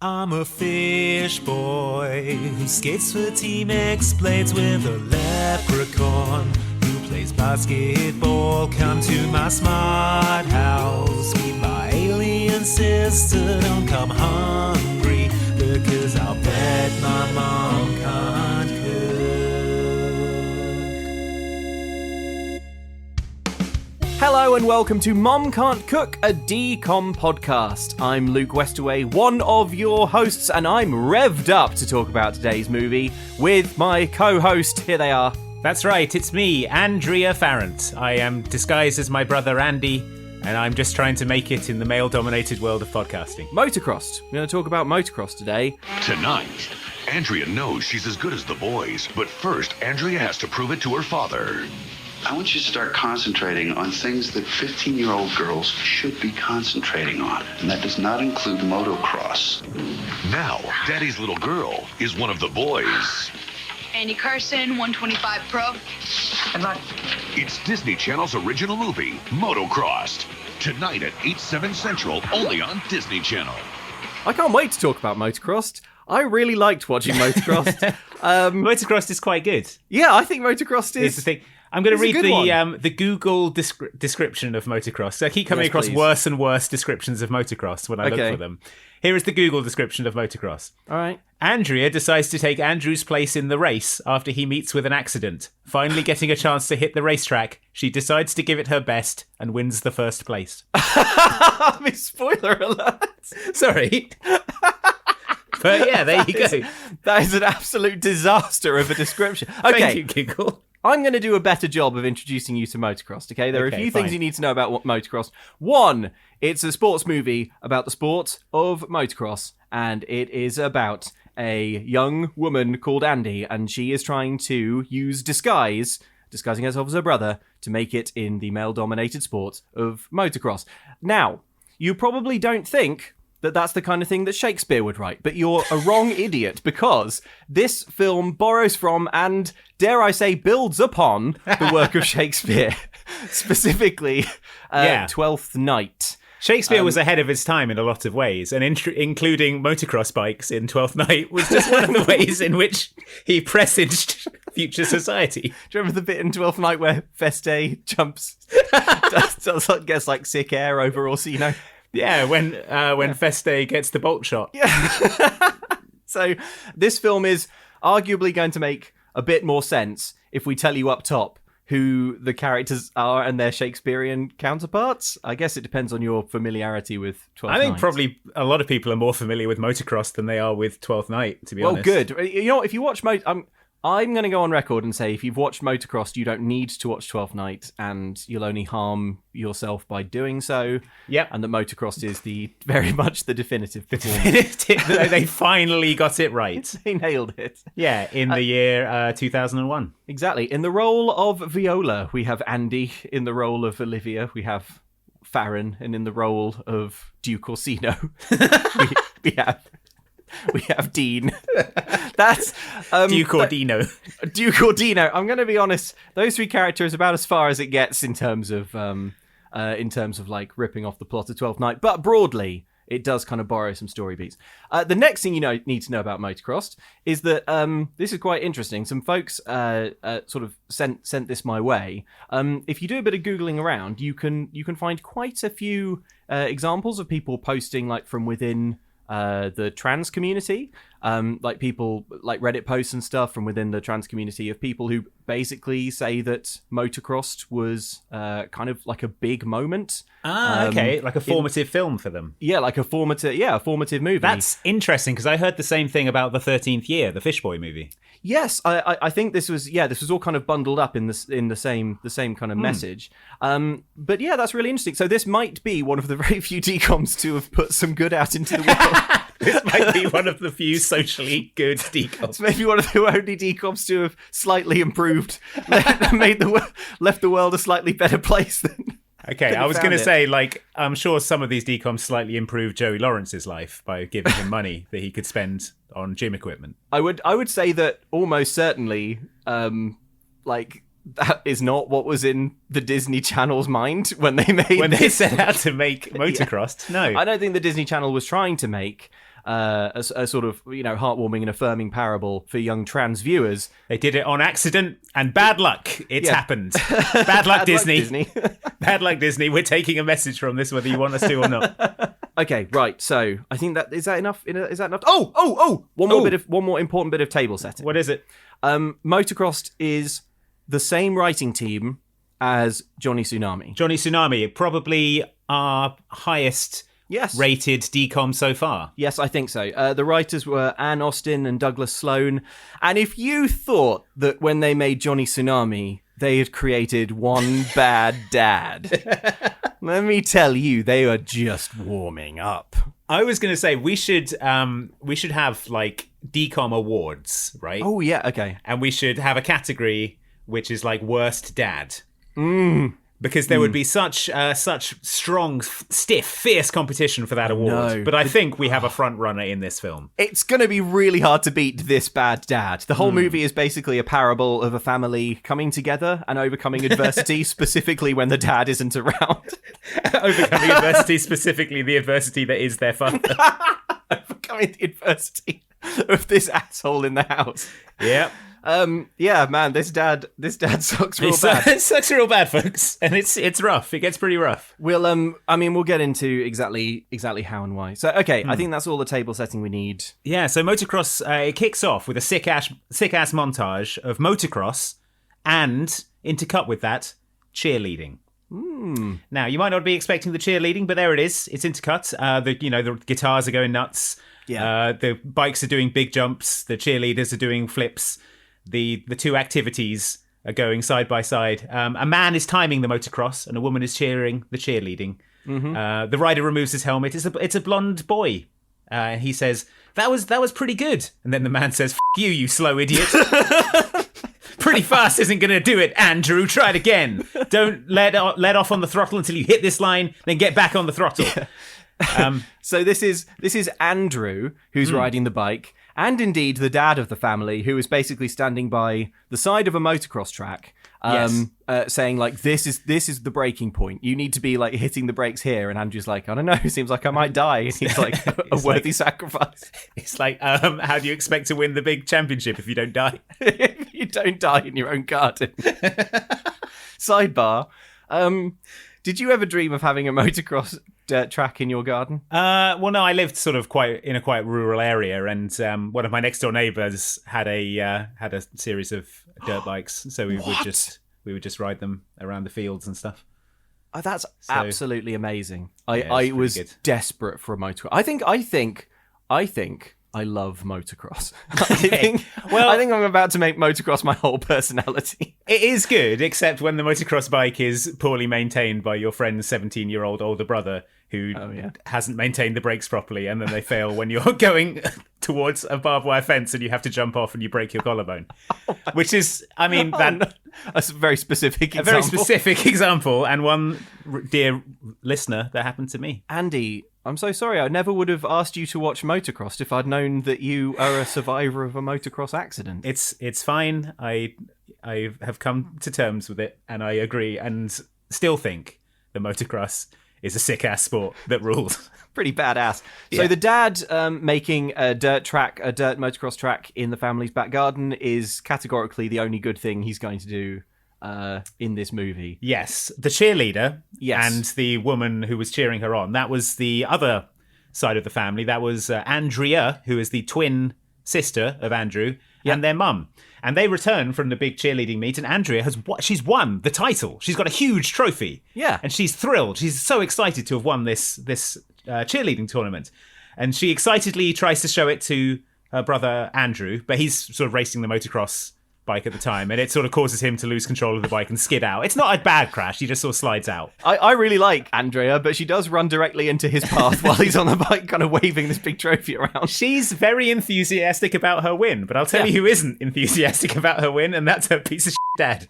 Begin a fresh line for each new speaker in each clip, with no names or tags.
I'm a fish boy who skates for Team X Blades with a leprechaun who plays basketball. Come to my smart house, meet my alien sister. Don't come hungry because I'll bet my mom can't cook.
Hello and welcome to Mom Can't Cook, a DCOM podcast. I'm Luke Westerway, one of your hosts, and I'm revved up to talk about today's movie with my co-host. Here they are.
That's right, it's me, Andrea Farrant. I am disguised as my brother Andy, and I'm just trying to make it in the male-dominated world of podcasting.
Motocrossed. We're going to talk about motocross today.
Tonight, Andrea knows she's as good as the boys, but first, Andrea has to prove it to her father.
I want you to start concentrating on things that 15-year-old girls should be concentrating on, and that does not include motocross.
Now, Daddy's little girl is one of the boys.
Andy Carson, 125 Pro.
It's Disney Channel's original movie, Motocrossed. Tonight at 8/7 Central, only on Disney Channel.
I can't wait to talk about Motocrossed. I really liked watching Motocrossed.
Motocrossed is quite good.
Yeah, I think Motocrossed
Here's the thing. I'm going to read
the
the Google description of motocross. I keep coming across
please.
worse and worse descriptions of motocross when I look for them. Here is the Google description of motocross.
All right.
Andrea decides to take Andrew's place in the race after he meets with an accident. Finally getting a chance to hit the racetrack, she decides to give it her best and wins the first place.
I mean, spoiler alert.
Sorry. But yeah, there you go.
That is an absolute disaster of a description. Okay.
Thank you, Google.
I'm going to do a better job of introducing you to Motocrossed, okay? There are a few
fine.
things you need to know about Motocross. One, it's a sports movie about the sport of motocross, and it is about a young woman called Andi, and she is trying to use disguising herself as her brother, to make it in the male-dominated sport of motocross. Now, you probably don't think that that's the kind of thing that Shakespeare would write, but you're a wrong idiot, because this film borrows from and, dare I say, builds upon the work of Shakespeare, specifically Twelfth Night.
Shakespeare was ahead of his time in a lot of ways, and including motocross bikes in Twelfth Night was just one of the ways in which he presaged future society.
Do you remember the bit in Twelfth Night where Feste jumps, gets like sick air over Orsino?
Yeah, when Feste gets the bolt shot.
Yeah. So this film is arguably going to make a bit more sense if we tell you up top who the characters are and their Shakespearean counterparts. I guess it depends on your familiarity with 12th Night.
I think probably a lot of people are more familiar with Motocross than they are with 12th Night, to be honest.
Well, good. You know, if you watch I'm going to go on record and say if you've watched Motocross, you don't need to watch 12th Night, and you'll only harm yourself by doing so.
Yep.
And that Motocross is very much the definitive performance.
They finally got it right.
They nailed it.
Yeah, in the year 2001.
Exactly. In the role of Viola, we have Andy. In the role of Olivia, we have Farron. And in the role of Duke Orsino, we have Dean. That's
Duke Ordino.
Duke Ordino. I'm going to be honest. Those three characters are about as far as it gets in terms of like ripping off the plot of 12th Night. But broadly, it does kind of borrow some story beats. The next thing you need to know about Motocrossed is that this is quite interesting. Some folks sort of sent this my way. If you do a bit of googling around, you can find quite a few examples of people posting like from within the trans community, like people like Reddit posts and stuff from within the trans community of people who basically say that Motocrossed was kind of like a big moment.
Okay, like a formative film for them.
Yeah, like a formative movie.
That's interesting, because I heard the same thing about the 13th Year, the Fishboy movie.
Yes, I think this was all kind of bundled up in the same kind of message. But yeah, that's really interesting. So this might be one of the very few DCOMs to have put some good out into the world.
This might be one of the few socially good DCOMs.
It's maybe one of the only DCOMs to have slightly improved, left the world a slightly better place than.
Okay, I was going to say, like, I'm sure some of these DCOMs slightly improved Joey Lawrence's life by giving him money that he could spend on gym equipment.
I would say that almost certainly, like, that is not what was in the Disney Channel's mind when they
they set out to make Motocrossed.
Yeah.
No,
I don't think the Disney Channel was trying to make a sort of, heartwarming and affirming parable for young trans viewers.
They did it on accident and bad luck. It's happened. Bad luck, Disney. Bad luck, Disney. We're taking a message from this, whether you want us to or not.
Okay, right. So I think is that enough? Is that enough? Oh! One more important bit of table setting.
What is it?
Motocrossed is the same writing team as Johnny Tsunami.
Johnny Tsunami, probably our highest rated DCOM so far.
Yes, I think so. The writers were Ann Austin and Douglas Sloan. And if you thought that when they made Johnny Tsunami, they had created one bad dad, let me tell you, they are just warming up.
I was going to say we should have like DCOM awards, right?
Oh yeah, okay.
And we should have a category which is like worst dad. Because there would be such strong, stiff, fierce competition for that award.
No.
But I think we have a front runner in this film.
It's going to be really hard to beat this bad dad. The whole movie is basically a parable of a family coming together and overcoming adversity, specifically when the dad isn't around.
Overcoming adversity, specifically the adversity that is their father.
Overcoming the adversity of this asshole in the house.
Yep.
Yeah, man, this dad sucks real bad.
It sucks real bad, folks, and it's rough. It gets pretty rough.
We'll get into exactly how and why. So, okay, I think that's all the table setting we need.
Yeah, so Motocross, it kicks off with a sick ass montage of motocross, and intercut with that, cheerleading. Now, you might not be expecting the cheerleading, but there it is. It's intercut. The guitars are going nuts.
Yeah.
The bikes are doing big jumps. The cheerleaders are doing flips. The two activities are going side by side. A man is timing the motocross, and a woman is cheering the cheerleading. The rider removes his helmet. It's a blonde boy. He says, "That was pretty good." And then the man says, "F you slow idiot." Pretty fast isn't going to do it, Andrew. Try it again. Don't let off on the throttle until you hit this line, then get back on the throttle.
So this is Andrew who's riding the bike, and indeed the dad of the family, who is basically standing by the side of a motocross track, saying like, this is the breaking point. You need to be like hitting the brakes here. And Andrew's like, I don't know. It seems like I might die. And he's like, a worthy sacrifice.
It's like, how do you expect to win the big championship if you don't die?
If you don't die in your own garden. Sidebar. Did you ever dream of having a motocross dirt track in your garden?
Well, no, I lived sort of in a quite rural area, and one of my next door neighbours had a series of dirt bikes, so we would just ride them around the fields and stuff.
Oh, that's absolutely amazing.
Yeah,
I was
good.
Desperate for a motocross. I think I love motocross. I think I'm about to make motocross my whole personality.
It is good, except when the motocross bike is poorly maintained by your friend's 17-year-old older brother who hasn't maintained the brakes properly, and then they fail when you're going towards a barbed wire fence and you have to jump off and you break your collarbone. Which is,
that's a very specific example.
A very specific example, and one dear listener that happened to me.
Andy, I'm so sorry. I never would have asked you to watch Motocrossed if I'd known that you are a survivor of a motocross accident.
It's fine. I have come to terms with it, and I agree, and still think that motocross is a sick-ass sport that rules.
Pretty badass.
Yeah.
So the dad making a dirt motocross track in the family's back garden is categorically the only good thing he's going to do in this movie.
Yes. The cheerleader
Yes.
and the woman who was cheering her on, that was the other side of the family. That was Andrea, who is the twin sister of Andrew, and their mum. And they return from the big cheerleading meet, and Andrea she's won the title. She's got a huge trophy.
Yeah.
And she's thrilled. She's so excited to have won this cheerleading tournament. And she excitedly tries to show it to her brother Andrew, but he's sort of racing the motocross bike at the time, and it sort of causes him to lose control of the bike and skid out. It's not a bad crash, he just sort of slides out.
I really like Andrea, but she does run directly into his path while he's on the bike kind of waving this big trophy around.
She's very enthusiastic about her win, but I'll tell you who isn't enthusiastic about her win, and that's her piece of shit dad.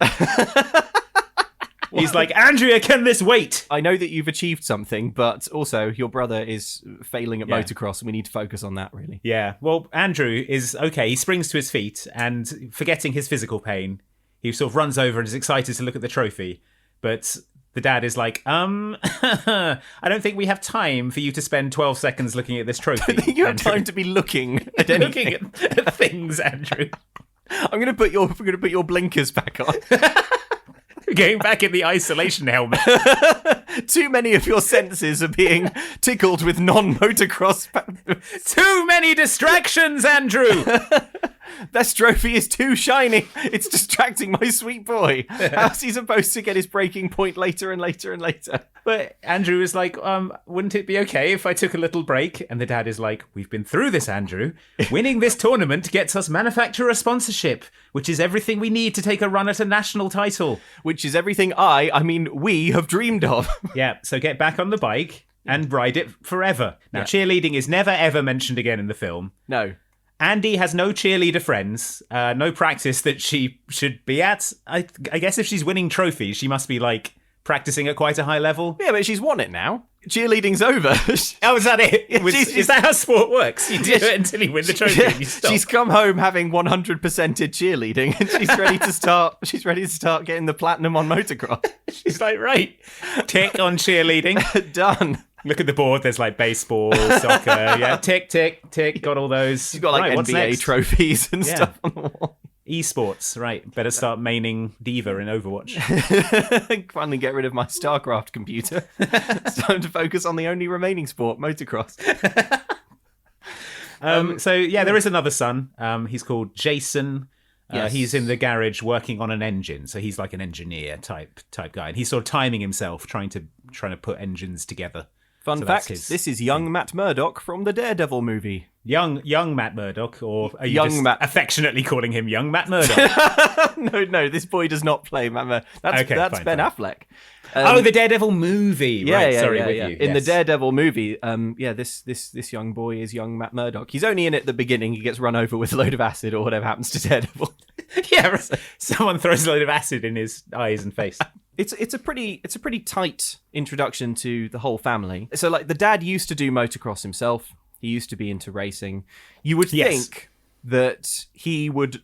He's like, Andrea, can this wait?
I know that you've achieved something, but also your brother is failing at motocross, and we need to focus on that, really.
Yeah, well, Andrew is okay. He springs to his feet, and forgetting his physical pain, he sort of runs over and is excited to look at the trophy. But the dad is like, I don't think we have time for you to spend 12 seconds looking at this trophy.
You have
Andrew."
time to be looking at anything.
Looking at things, Andrew.
I'm going to put your blinkers back on.
Going back in the isolation helmet.
Too many of your senses are being tickled with non-motocross.
Too many distractions, Andrew.
This trophy is too shiny. It's distracting my sweet boy. How's he supposed to get his breaking point later and later and later?
But Andrew is like, wouldn't it be okay if I took a little break? And the dad is like, we've been through this, Andrew. Winning this tournament gets us manufacturer sponsorship, which is everything we need to take a run at a national title.
Which is everything we have dreamed of.
Yeah, so get back on the bike and ride it forever. Now, cheerleading is never, ever mentioned again in the film.
No.
Andy has no cheerleader friends, no practice that she should be at. I guess if she's winning trophies, she must be, like, practicing at quite a high level.
Yeah, but she's won it now. Cheerleading's over.
Oh, is that it? Is that how sport works? You do it until you win the trophy and you stop.
She's come home having 100%ed cheerleading and she's ready to start. She's ready to start getting the platinum on motocross.
She's like, right, tick on cheerleading.
Done.
Look at the board. There's like baseball, soccer. Yeah, tick, tick, tick. Got all those.
She's got like
right,
NBA trophies and stuff on the wall.
Esports, right. Better start maining Diva in Overwatch.
Finally get rid of my StarCraft computer. It's time to focus on the only remaining sport, motocross.
So, yeah, there is another son. He's called Jason.
Yes.
He's in the garage working on an engine. So he's like an engineer type guy. And he's sort of timing himself, trying to put engines together.
Fun
So
fact,
that's his
this is young Matt Murdock from the Daredevil movie.
Young Matt Murdock, or are you
Young
just
Matt-
affectionately calling him Young Matt Murdock?
No, this boy does not play Matt Murdock. That's
fine,
Ben
fine.
Affleck.
The Daredevil movie. Right, sorry, with you.
In the
Yes.
Daredevil movie, this young boy is young Matt Murdock. He's only in it at the beginning. He gets run over with a load of acid or whatever happens to Daredevil.
Yeah, someone throws a load of acid in his eyes and face.
It's a pretty tight introduction to the whole family. So like the dad used to do motocross himself. He used to be into racing. You would think that he would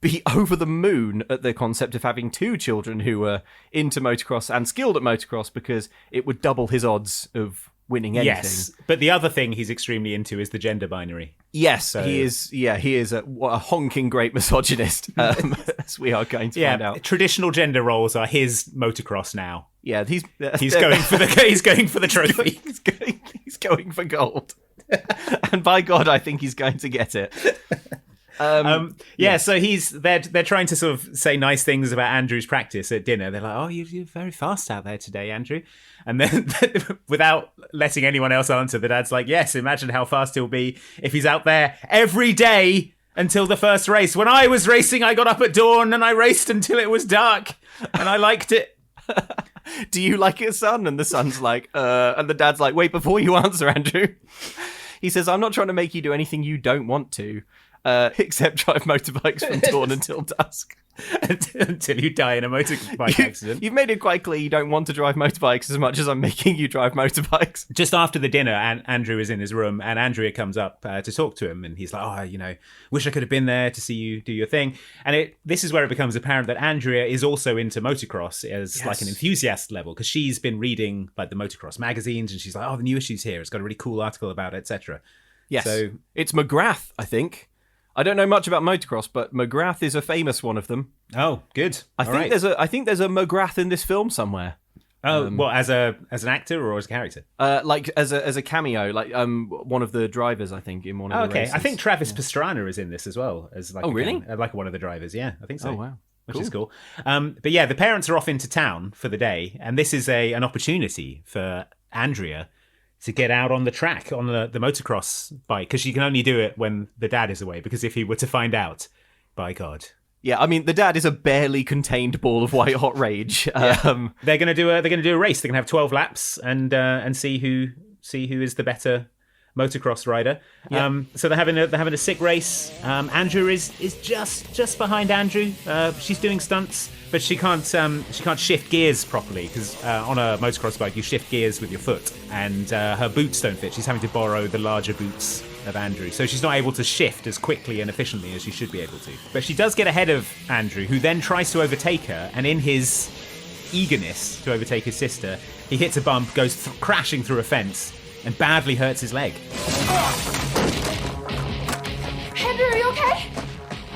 be over the moon at the concept of having two children who were into motocross and skilled at motocross, because it would double his odds of winning anything.
Yes, but the other thing he's extremely into is the gender binary.
Yes,
So-
he is. Yeah, he is a honking great misogynist, as we are going to find out.
Traditional gender roles are his motocross now.
Yeah, he's
Going for the trophy.
he's going for gold, and by God, I think he's going to get it.
So they're trying to sort of say nice things about Andrew's practice at dinner. They're like, "Oh, you're very fast out there today, Andrew." And then, without letting anyone else answer, the dad's like, "Yes, imagine how fast he'll be if he's out there every day until the first race. When I was racing, I got up at dawn and I raced until it was dark, and I liked it."
Do you like it, son? And the son's like, and the dad's like, wait, before you answer, Andrew. He says, I'm not trying to make you do anything you don't want to, except drive motorbikes from dawn until dusk.
Until you die in a motorbike accident.
You've made it quite clear you don't want to drive motorbikes as much as I'm making you drive motorbikes.
Just after the dinner, Andrew is in his room, and Andrea comes up to talk to him, and he's like, wish I could have been there to see you do your thing. And this is where it becomes apparent that Andrea is also into motocross as like an enthusiast level, because she's been reading like the motocross magazines, and she's like, the new issue's here. It's got a really cool article about it, etc.
Yes.
So
it's McGrath, I think. I don't know much about motocross, but McGrath is a famous one of them.
Oh, good.
I think there's a McGrath in this film somewhere.
Oh, well, as an actor or as a character?
Like as a cameo, like one of the drivers, I think, in one of the races.
I think Travis Pastrana is in this as well as like
really?
Like one of the drivers. Yeah, I think so.
Oh wow.
Which is cool. But yeah, the parents are off into town for the day, and this is an opportunity for Andrea to get out on the track on the motocross bike, because she can only do it when the dad is away, because if he were to find out, by God.
Yeah, I mean, the dad is a barely contained ball of white hot rage.
They're gonna do a race. They're gonna have 12 laps and see who is the better motocross rider.
Yeah.
So they're having a sick race. Andrew is just behind Andrew. She's doing stunts, but she can't shift gears properly, because on a motocross bike you shift gears with your foot, and her boots don't fit. She's having to borrow the larger boots of Andrew, so she's not able to shift as quickly and efficiently as she should be able to. But she does get ahead of Andrew, who then tries to overtake her, and in his eagerness to overtake his sister, he hits a bump, goes crashing through a fence, and badly hurts his leg.
Henry, are you okay?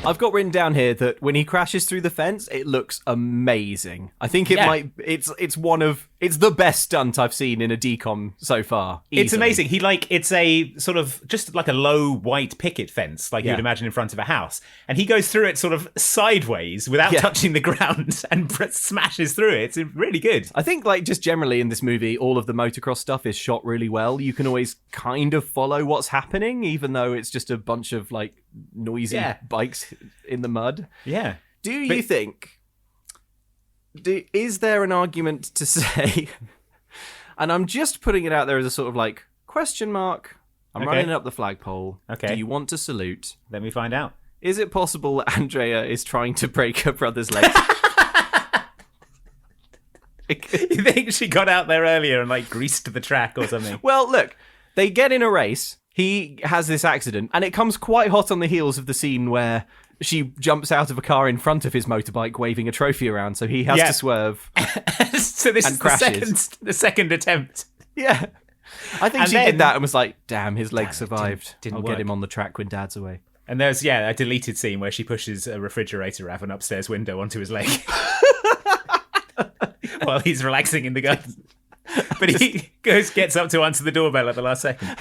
I've got written down here that when he crashes through the fence, it looks amazing. I think it's the best stunt I've seen in a decom so far. Easily.
It's amazing. It's a sort of just like a low white picket fence, like you'd imagine in front of a house. And he goes through it sort of sideways without touching the ground and smashes through it. It's really good.
I think like just generally in this movie, all of the motocross stuff is shot really well. You can always kind of follow what's happening, even though it's just a bunch of like noisy bikes in the mud.
Yeah.
Do you think... is there an argument to say... and I'm just putting it out there as a sort of like question mark. I'm running up the flagpole. Okay. Do you want to salute?
Let me find out.
Is it possible that Andrea is trying to break her brother's legs?
You think she got out there earlier and like greased the track or something?
Well, look, they get in a race. He has this accident, and it comes quite hot on the heels of the scene where she jumps out of a car in front of his motorbike waving a trophy around, so he has to swerve.
So this is the second attempt.
Yeah. I think she did that and was like, damn, his leg survived. I'll get him on the track when Dad's away.
And there's, a deleted scene where she pushes a refrigerator out of an upstairs window onto his leg while he's relaxing in the garden. But he gets up to answer the doorbell at the last second.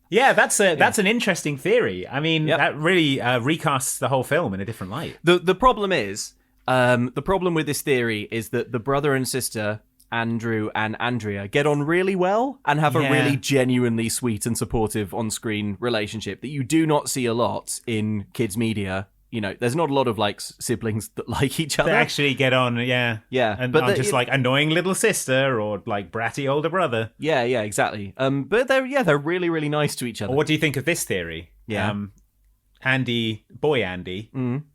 Yeah, that's an interesting theory. I mean, that really recasts the whole film in a different light.
The problem is, the problem with this theory is that the brother and sister, Andrew and Andrea, get on really well and have a really genuinely sweet and supportive on-screen relationship that you do not see a lot in kids' media. You know, there's not a lot of like siblings that like each other.
They actually get on, yeah. And but just like annoying little sister or like bratty older brother.
Yeah, exactly. But they're really, really nice to each other.
Well, what do you think of this theory?
Yeah.
Andy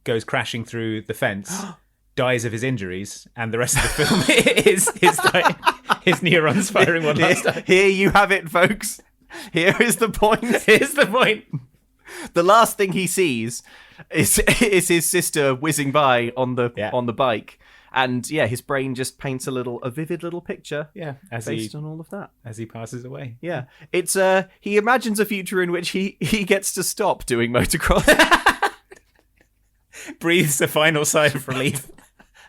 goes crashing through the fence, dies of his injuries, and the rest of the film is his neurons firing one last time.
Here you have it, folks. Here is the point.
Here's the point.
The last thing he sees is his sister whizzing by on the bike, and his brain just paints a vivid little picture.
Yeah,
based on all of that
as he passes away.
Yeah, it's he imagines a future in which he gets to stop doing motocross,
breathes a final sigh of relief,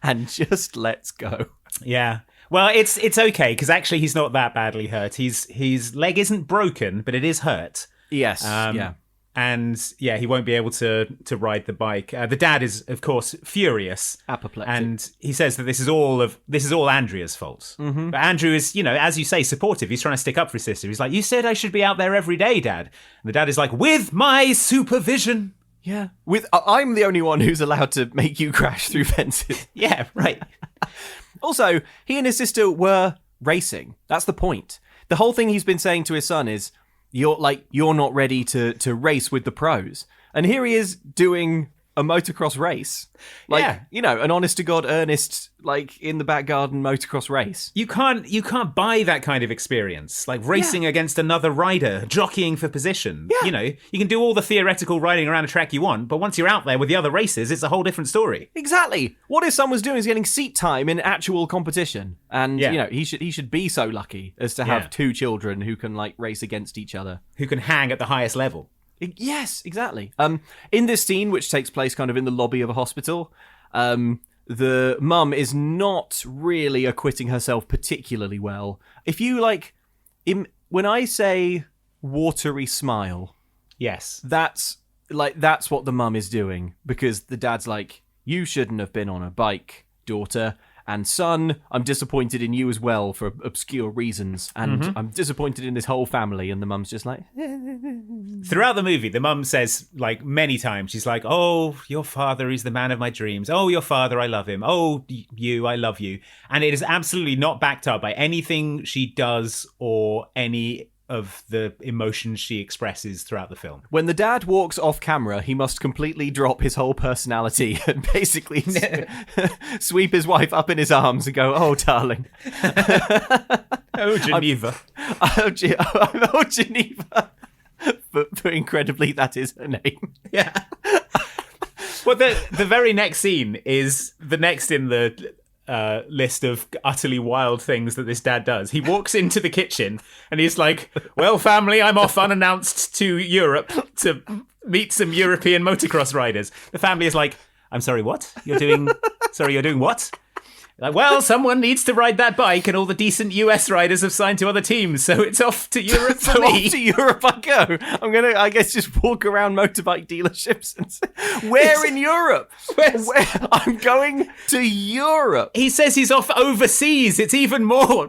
and just lets go.
Yeah. Well, it's okay because actually he's not that badly hurt. His leg isn't broken, but it is hurt.
Yes.
And he won't be able to ride the bike. The dad is, of course, furious,
apoplectic, and
he says that this is all Andrea's fault. Mm-hmm. But Andrew is, as you say, supportive. He's trying to stick up for his sister. He's like, "You said I should be out there every day, Dad." And the dad is like, "With my supervision."
Yeah, I'm the only one who's allowed to make you crash through fences.
Yeah, right.
Also, he and his sister were racing. That's the point. The whole thing he's been saying to his son is, you're not ready to race with the pros. And here he is doing a motocross race. An honest to God, earnest, like in the back garden motocross race.
You can't buy that kind of experience. Like racing against another rider, jockeying for position. Yeah. You can do all the theoretical riding around a track you want, but once you're out there with the other races, it's a whole different story.
Exactly. What if someone's doing is getting seat time in actual competition? And he should be so lucky as to have two children who can like race against each other.
Who can hang at the highest level.
Yes, exactly. In this scene, which takes place kind of in the lobby of a hospital, the mum is not really acquitting herself particularly well. If you when I say watery smile,
yes,
that's what the mum is doing, because the dad's like, "You shouldn't have been on a bike, daughter. And son, I'm disappointed in you as well for obscure reasons. And I'm disappointed in this whole family." And the mum's just like...
Throughout the movie, the mum says, like, many times, she's like, "Oh, your father is the man of my dreams. Oh, your father, I love him. Oh, you, I love you." And it is absolutely not backed up by anything she does or any of the emotions she expresses throughout the film.
When the dad walks off camera, he must completely drop his whole personality and basically sweep his wife up in his arms and go, "Oh, darling."
Oh, Geneva.
Oh, Geneva. For incredibly, that is her name.
Yeah. Well, the very next scene is the next in the list of utterly wild things that this dad does. He walks into the kitchen and he's like, well, family, I'm off unannounced to Europe to meet some European motocross riders. The family is like, I'm sorry, what? You're doing what? Like, well, someone needs to ride that bike, and all the decent US riders have signed to other teams, so it's off to Europe for me.
Off to Europe I go. I'm gonna, I guess, just walk around motorbike dealerships and say, where in Europe? Where? I'm going to Europe.
He says he's off overseas. It's even more.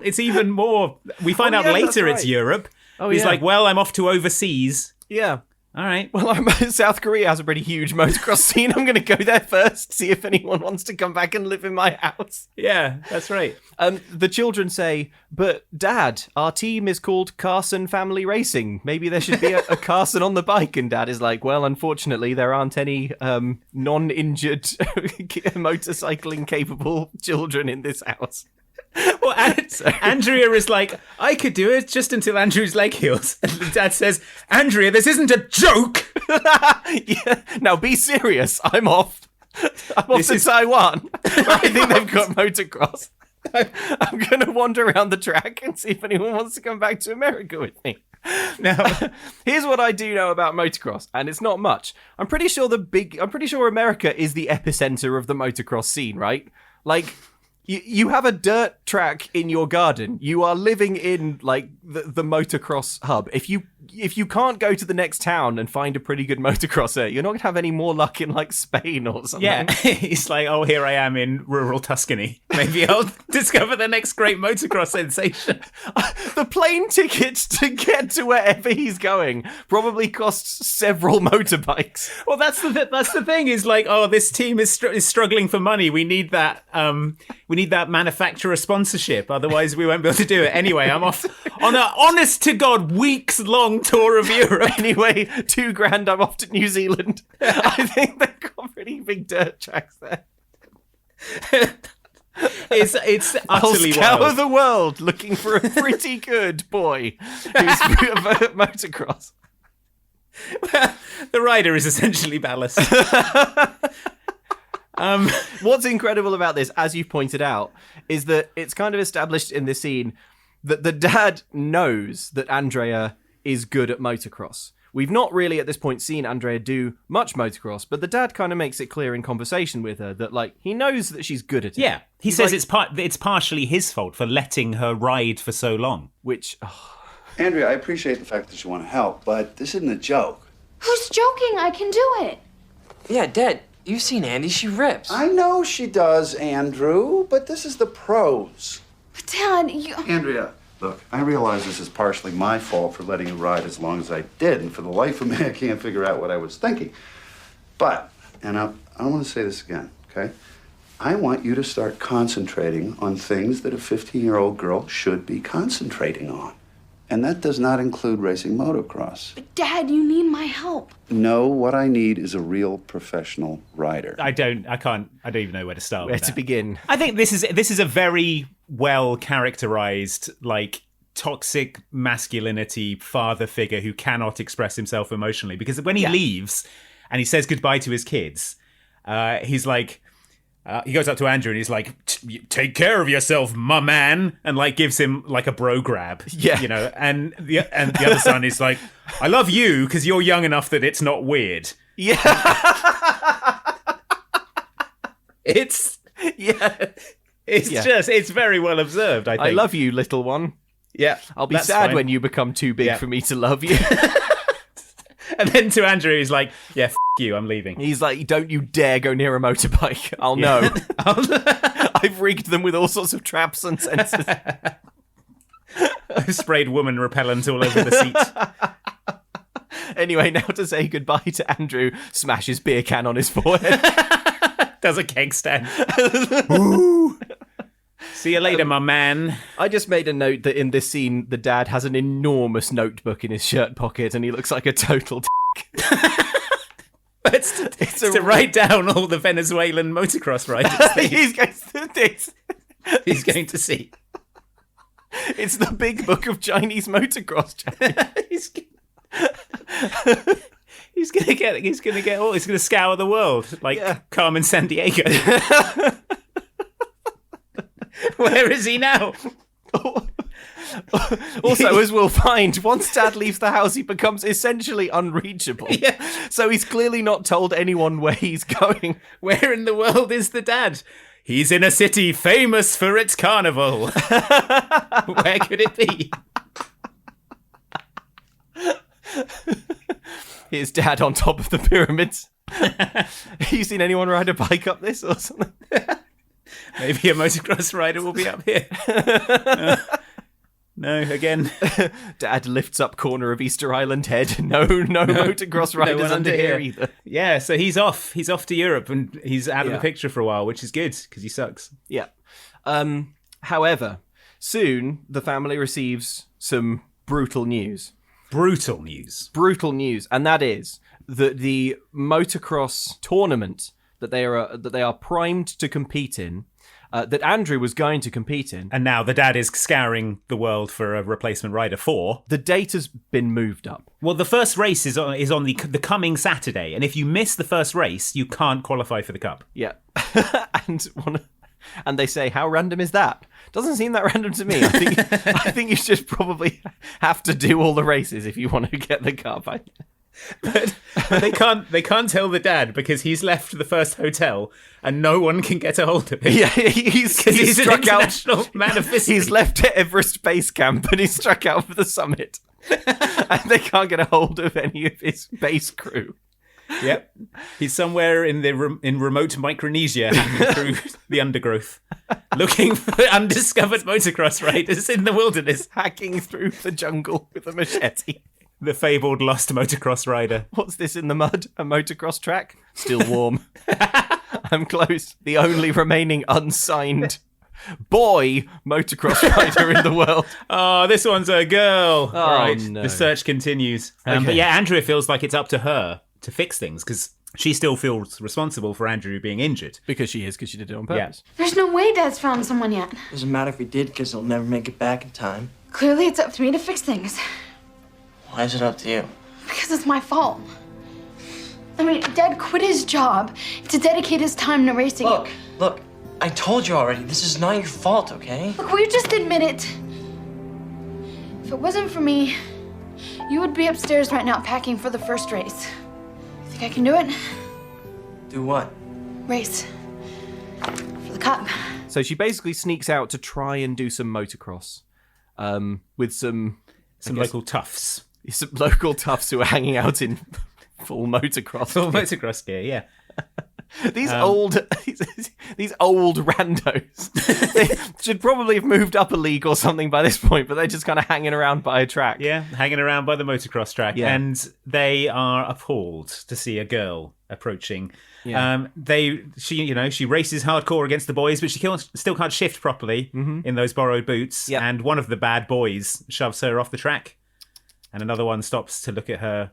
We find out later it's Europe. He's like, well, I'm off to overseas.
Yeah.
All right.
Well, South Korea has a pretty huge motocross scene. I'm going to go there first, see if anyone wants to come back and live in my house.
Yeah, that's right.
The children say, but Dad, our team is called Carson Family Racing. Maybe there should be a Carson on the bike. And Dad is like, well, unfortunately, there aren't any non-injured motorcycling capable children in this house.
Well, Andrea is like, I could do it just until Andrew's leg heals. And the dad says, Andrea, this isn't a joke.
Yeah. Now be serious. I'm off. I'm off to Taiwan, where I think they've got motocross. I'm going to wander around the track and see if anyone wants to come back to America with me. Now, here's what I do know about motocross, and it's not much. I'm pretty sure America is the epicenter of the motocross scene, right? Like, you have a dirt track in your garden. You are living in like the motocross hub. If you can't go to the next town and find a pretty good motocrosser, you're not going to have any more luck in like Spain or something.
Yeah, he's like, oh, here I am in rural Tuscany. Maybe I'll discover the next great motocross sensation.
The plane tickets to get to wherever he's going probably costs several motorbikes.
Well, that's the thing. Is like, oh, this team is struggling for money. We need that. We need that manufacturer sponsorship. Otherwise, we won't be able to do it. Anyway, I'm off on an honest to God weeks-long tour of Europe.
Anyway, $2,000. I'm off to New Zealand. I think they've got pretty big dirt tracks there.
It's utterly
I'll scour
wild.
the world looking for a pretty good boy who's motocross.
The rider is essentially ballast.
What's incredible about this, as you've pointed out, is that it's kind of established in this scene that the dad knows that Andrea is good at motocross. We've not really at this point seen Andrea do much motocross, but the dad kind of makes it clear in conversation with her that like he knows that she's good at it.
Yeah, he says it's partially his fault for letting her ride for so long.
Which,
Andrea, I appreciate the fact that you want to help, but this isn't a joke.
Who's joking? I can do it.
Yeah, Dad, you've seen Andy. She rips.
I know she does, Andrew, but this is the pros.
But Dad, you...
Andrea, look, I realize this is partially my fault for letting you ride as long as I did, and for the life of me, I can't figure out what I was thinking. But, and I want to say this again, okay? I want you to start concentrating on things that a 15-year-old girl should be concentrating on. And that does not include racing motocross.
But Dad, you need my help.
No, what I need is a real professional rider.
I don't even know where to start.
where
with
to
that.
begin?
I think this is a very well characterized, like, toxic masculinity father figure who cannot express himself emotionally. Because when he leaves and he says goodbye to his kids, he's like, he goes up to Andrew and he's like, take care of yourself, my man, and like gives him like a bro grab.
Yeah.
You know, and the other son is like, I love you because you're young enough that it's not weird.
Yeah.
It's very well observed, I think.
I love you, little one.
Yeah.
I'll be
that's
sad
fine.
when you become too big for me to love you.
And then to Andrew, he's like, yeah, you, I'm leaving.
He's like, don't you dare go near a motorbike. I'll know. I've rigged them with all sorts of traps and sensors.
I've sprayed woman repellent all over the seat.
Anyway, now to say goodbye to Andrew, smashes beer can on his forehead.
Does a keg stand. Ooh. See you later, my man.
I just made a note that in this scene, the dad has an enormous notebook in his shirt pocket and he looks like a total
It's to write down all the Venezuelan motocross riders he's going to see.
It's the big book of Chinese motocross.
He's gonna scour the world like Carmen Sandiego. Where is he now?
Also, as we'll find, once Dad leaves the house, he becomes essentially unreachable.
Yeah.
So he's clearly not told anyone where he's going.
Where in the world is the dad? He's in a city famous for its carnival. Where could it be?
Here's Dad on top of the pyramids. Have you seen anyone ride a bike up this or something?
Maybe a motocross rider will be up here. No, again.
Dad lifts up corner of Easter Island head. No motocross riders
one
under here either.
Yeah, so he's off. He's off to Europe and he's out of the picture for a while, which is good because he sucks.
Yeah. However, soon the family receives some brutal news.
Brutal news.
And that is that the motocross tournament that they are primed to compete in, that Andrew was going to compete in,
and now the dad is scouring the world for a replacement rider for.
The date has been moved up.
Well, the first race is on the coming Saturday, and if you miss the first race, you can't qualify for the cup.
Yeah, and they say, how random is that? Doesn't seem that random to me. I think you should probably have to do all the races if you want to get the cup.
But they can't tell the dad because he's left the first hotel and no one can get a hold of him.
Yeah, he's
an international man of mystery.
He's left at Everest Base Camp and he's struck out for the summit. And they can't get a hold of any of his base crew.
Yep, he's somewhere in remote Micronesia, through the undergrowth, looking for undiscovered motocross riders in the wilderness,
hacking through the jungle with a machete.
The fabled lost motocross rider.
What's this in the mud? A motocross track? Still warm. I'm close. The only remaining unsigned boy motocross rider in the world.
Oh, this one's a girl.
Oh,
all right,
no.
The search continues.
Okay.
But yeah, Andrea feels like it's up to her to fix things because she still feels responsible for Andrew being injured.
Because she did it on purpose.
Yeah.
There's no way Dad's found someone yet.
Doesn't matter if we did, because he'll never make it back in time.
Clearly, it's up to me to fix things.
Why is it up to you?
Because it's my fault. I mean, Dad quit his job to dedicate his time to racing.
Look, I told you already, this is not your fault, okay?
Look, will you just admit it? If it wasn't for me, you would be upstairs right now packing for the first race. You think I can do it?
Do what?
Race. For the cup.
So she basically sneaks out to try and do some motocross with some
local toughs.
Some local toughs who are hanging out in full motocross.
Full motocross gear, yeah.
These old randos. They should probably have moved up a league or something by this point, but they're just kind of hanging around by a track.
Yeah, hanging around by the motocross track.
Yeah.
And they are appalled to see a girl approaching.
Yeah.
She races hardcore against the boys, but she still can't shift properly in those borrowed boots.
Yep.
And one of the bad boys shoves her off the track. And another one stops to look at her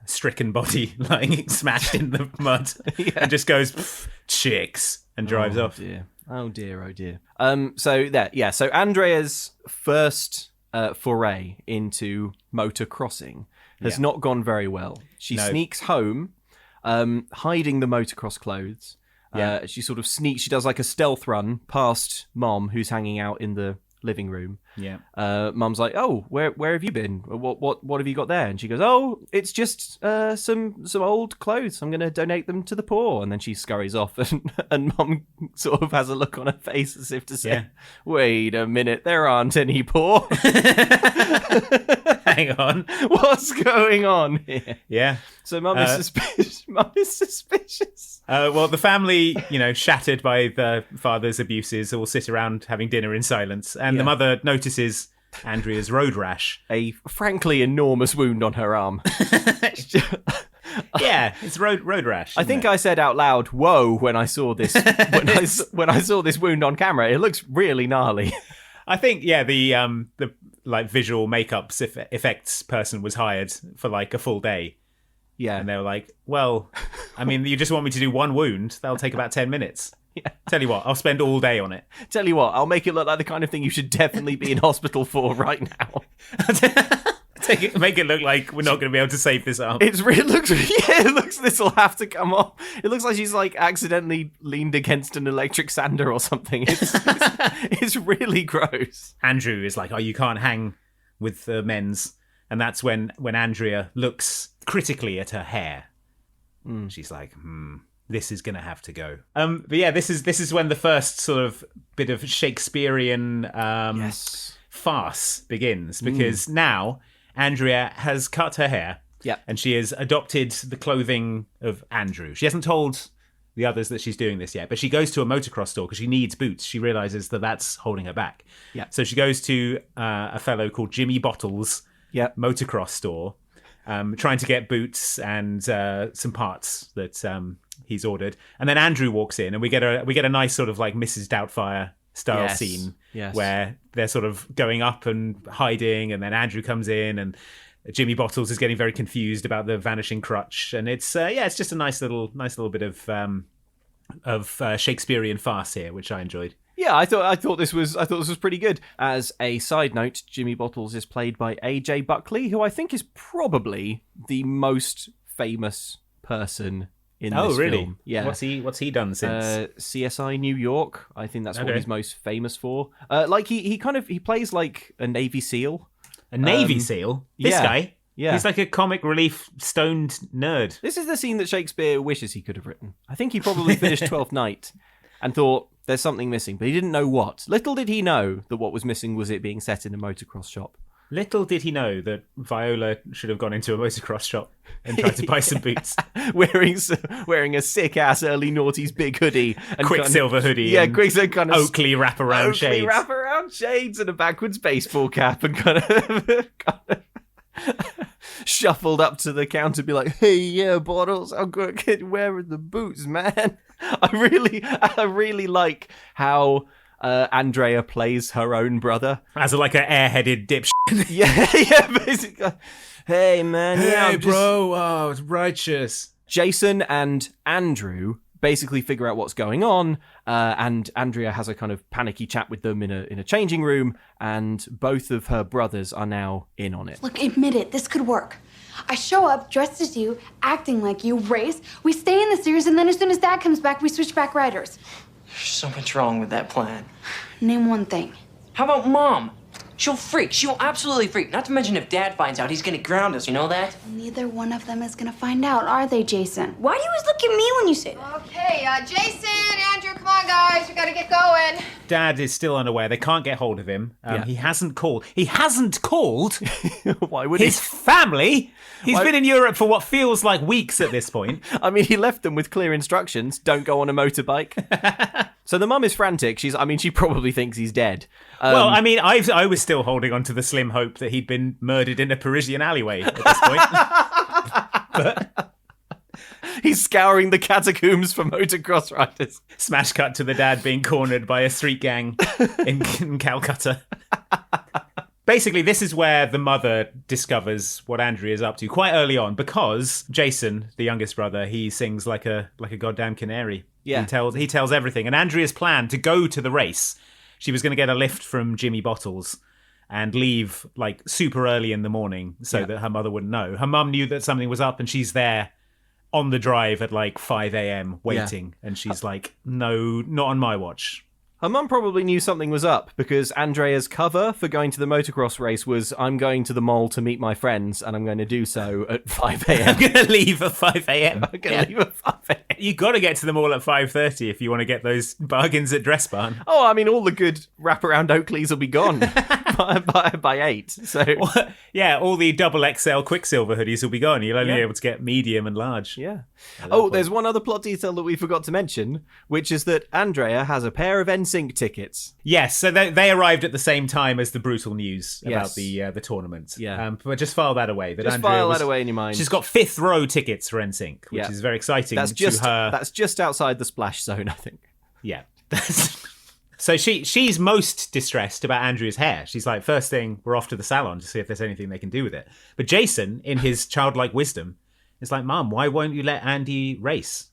stricken body lying smashed in the mud and just goes, chicks, and drives off.
Dear. Oh dear. So Andrea's first foray into motocrossing has not gone very well. She sneaks home, hiding the motocross clothes. She sort of sneaks. She does like a stealth run past Mom, who's hanging out in the living room.
Yeah.
Mum's like, "Oh, where have you been? What have you got there?" And she goes, "Oh, it's just some old clothes. I'm going to donate them to the poor." And then she scurries off, and Mum sort of has a look on her face as if to say, "Wait a minute, there aren't any poor."
Hang on,
what's going on here?
Yeah.
So Mum is suspicious. Mum is suspicious.
Well, the family, shattered by the father's abuses, all sit around having dinner in silence, and the mother notices Andrea's road rash.
A frankly enormous wound on her arm.
Yeah, it's road rash.
I think I said out loud, "Whoa!" when I saw this. When I saw this wound on camera, it looks really gnarly.
I think the like visual makeup effects person was hired for like a full day.
Yeah,
and they were like, "Well, I mean, you just want me to do one wound? That'll take about 10 minutes." Yeah. Tell you what, I'll spend all day on it.
Tell you what, I'll make it look like the kind of thing you should definitely be in hospital for right now.
Make it look like we're not going to be able to save this arm.
It looks this will have to come off. It looks like she's like accidentally leaned against an electric sander or something. It's really gross.
Andrew is like, oh, you can't hang with the men's. And that's when Andrea looks critically at her hair. She's like, this is going to have to go. But yeah, this is when the first sort of bit of Shakespearean farce begins, because now Andrea has cut her hair and she has adopted the clothing of Andrew. She hasn't told the others that she's doing this yet, but she goes to a motocross store because she needs boots. She realizes that that's holding her back. Yeah. So she goes to a fellow called Jimmy Bottles motocross store, trying to get boots and some parts that he's ordered. And then Andrew walks in, and we get a nice sort of like Mrs. Doubtfire style scene where they're sort of going up and hiding, and then Andrew comes in, and Jimmy Bottles is getting very confused about the vanishing crutch, and it's just a nice little bit of Shakespearean farce here, which I enjoyed.
Yeah, I thought this was pretty good. As a side note, Jimmy Bottles is played by AJ Buckley, who I think is probably the most famous person in this film. Yeah.
What's he done since?
CSI New York. I think that's what he's most famous for. He plays like a Navy SEAL.
A Navy SEAL? This guy?
Yeah.
He's like a comic relief stoned nerd.
This is the scene that Shakespeare wishes he could have written. I think he probably finished Twelfth Night and thought there's something missing, but he didn't know what. Little did he know that what was missing was it being set in a motocross shop.
Little did he know that Viola should have gone into a motocross shop and tried to buy some boots.
wearing a sick-ass early noughties big hoodie. And
Quicksilver hoodie.
Yeah, Quicksilver kind of...
Oakley wraparound shades.
Oakley wraparound shades and a backwards baseball cap, and kind of shuffled up to the counter, be like, "Hey, yeah, Bottles, I'm going to get wearing the boots, man." I really like how Andrea plays her own brother
as like an airheaded dipshit.
yeah, basically. Hey, man,
hey, bro, oh, it's righteous.
Jason and Andrew basically figure out what's going on, and Andrea has a kind of panicky chat with them in a changing room, and both of her brothers are now in on it.
Look, admit it, this could work. I show up dressed as you, acting like you, race, we stay in the series, and then as soon as Dad comes back, we switch back riders.
There's so much wrong with that plan.
Name one thing.
How about Mom? She'll freak. She'll absolutely freak. Not to mention if Dad finds out, he's gonna ground us, you know that?
Neither one of them is gonna find out, are they, Jason?
Why do you always look at me when you say that?
Okay, Jason, Andrew, come on, guys. We gotta get going.
Dad is still unaware. They can't get hold of him. He hasn't called. He hasn't called
Why would
his family. He's been in Europe for what feels like weeks at this point.
I mean, he left them with clear instructions. Don't go on a motorbike. So the mum is frantic. She probably thinks he's dead.
Well, I mean, I was still holding on to the slim hope that he'd been murdered in a Parisian alleyway at this point. But
he's scouring the catacombs for motocross riders.
Smash cut to the dad being cornered by a street gang in Calcutta. Basically, this is where the mother discovers what Andrea is up to quite early on, because Jason, the youngest brother, he sings like a goddamn canary.
Yeah.
He tells everything. And Andrea's plan to go to the race, she was going to get a lift from Jimmy Bottles and leave like super early in the morning so that her mother wouldn't know. Her mum knew that something was up, and she's there on the drive at like 5 a.m. waiting. Yeah. And she's like, no, not on my watch.
Her mum probably knew something was up, because Andrea's cover for going to the motocross race was, "I'm going to the mall to meet my friends, and I'm going to do so at 5 a.m.
I'm going to leave at 5 a.m.
I'm going to leave at 5 a.m.
You got to get to the mall at 5:30 if you want to get those bargains at Dress Barn.
Oh, I mean, all the good wraparound Oakleys will be gone by 8. So
yeah, all the double XL Quicksilver hoodies will be gone. You'll only be able to get medium and large.
Yeah. Oh, there's one other plot detail that we forgot to mention, which is that Andrea has a pair of NSYNC tickets.
Yes, so they arrived at the same time as the brutal news about the tournament.
Yeah.
But just file that away.
Just file that away in your mind.
She's got 5th row tickets for NSYNC, which is very exciting.
That's just outside the splash zone, I think.
Yeah. So she's most distressed about Andrea's hair. She's like, first thing, we're off to the salon to see if there's anything they can do with it. But Jason, in his childlike wisdom, is like, "Mom, why won't you let Andy race?"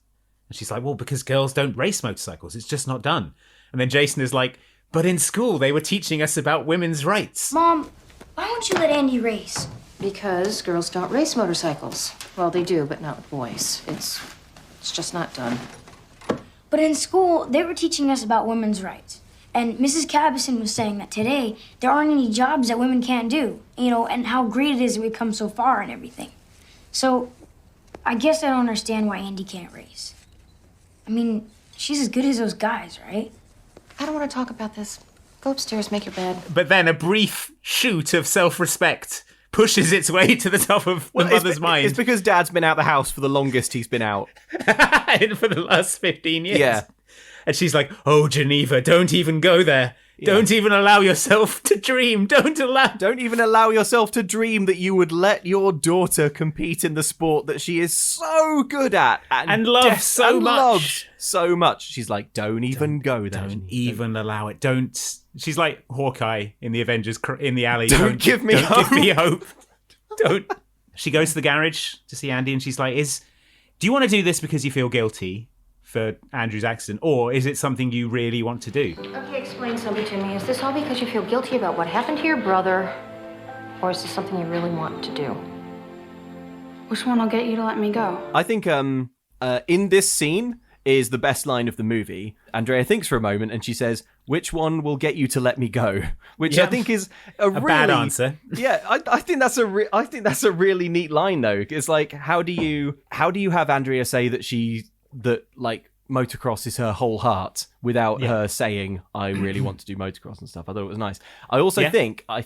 And she's like, "Well, because girls don't race motorcycles. It's just not done." And then Jason is like, "But in school, they were teaching us about women's rights."
Mom, why won't you let Andy race?
Because girls don't race motorcycles. Well, they do, but not with boys. It's just not done.
But in school, they were teaching us about women's rights. And Mrs. Cabison was saying that today, there aren't any jobs that women can't do, and how great it is that we've come so far and everything. So, I guess I don't understand why Andy can't race. I mean, she's as good as those guys, right?
I don't want to talk about this. Go upstairs, make your bed.
But then a brief shoot of self-respect pushes its way to the top of the mother's mind.
It's because Dad's been out the house for the longest he's been out.
For the last 15 years.
Yeah.
And she's like, oh, Geneva, don't even go there. Yeah. Don't even allow yourself to dream. Don't
even allow yourself to dream that you would let your daughter compete in the sport that she is so good at
and loves so much.
She's like, don't even go there.
Don't even allow it. Don't. She's like Hawkeye in the Avengers in the alley.
Don't give me hope.
Don't. She goes to the garage to see Andy, and she's like, do you want to do this because you feel guilty for Andrew's accident, or is it something you really want to do?
Okay, explain something to me. Is this all because you feel guilty about what happened to your brother, or is this something you really want to do?
Which one will get you to let me go?
I think in this scene is the best line of the movie. Andrea thinks for a moment and she says, which one will get you to let me go? Which I think is a really
bad answer.
Yeah, I think that's a really neat line though. It's like, how do you have Andrea say that motocross is her whole heart without her saying, I really want to do motocross and stuff. I thought it was nice. I also think, I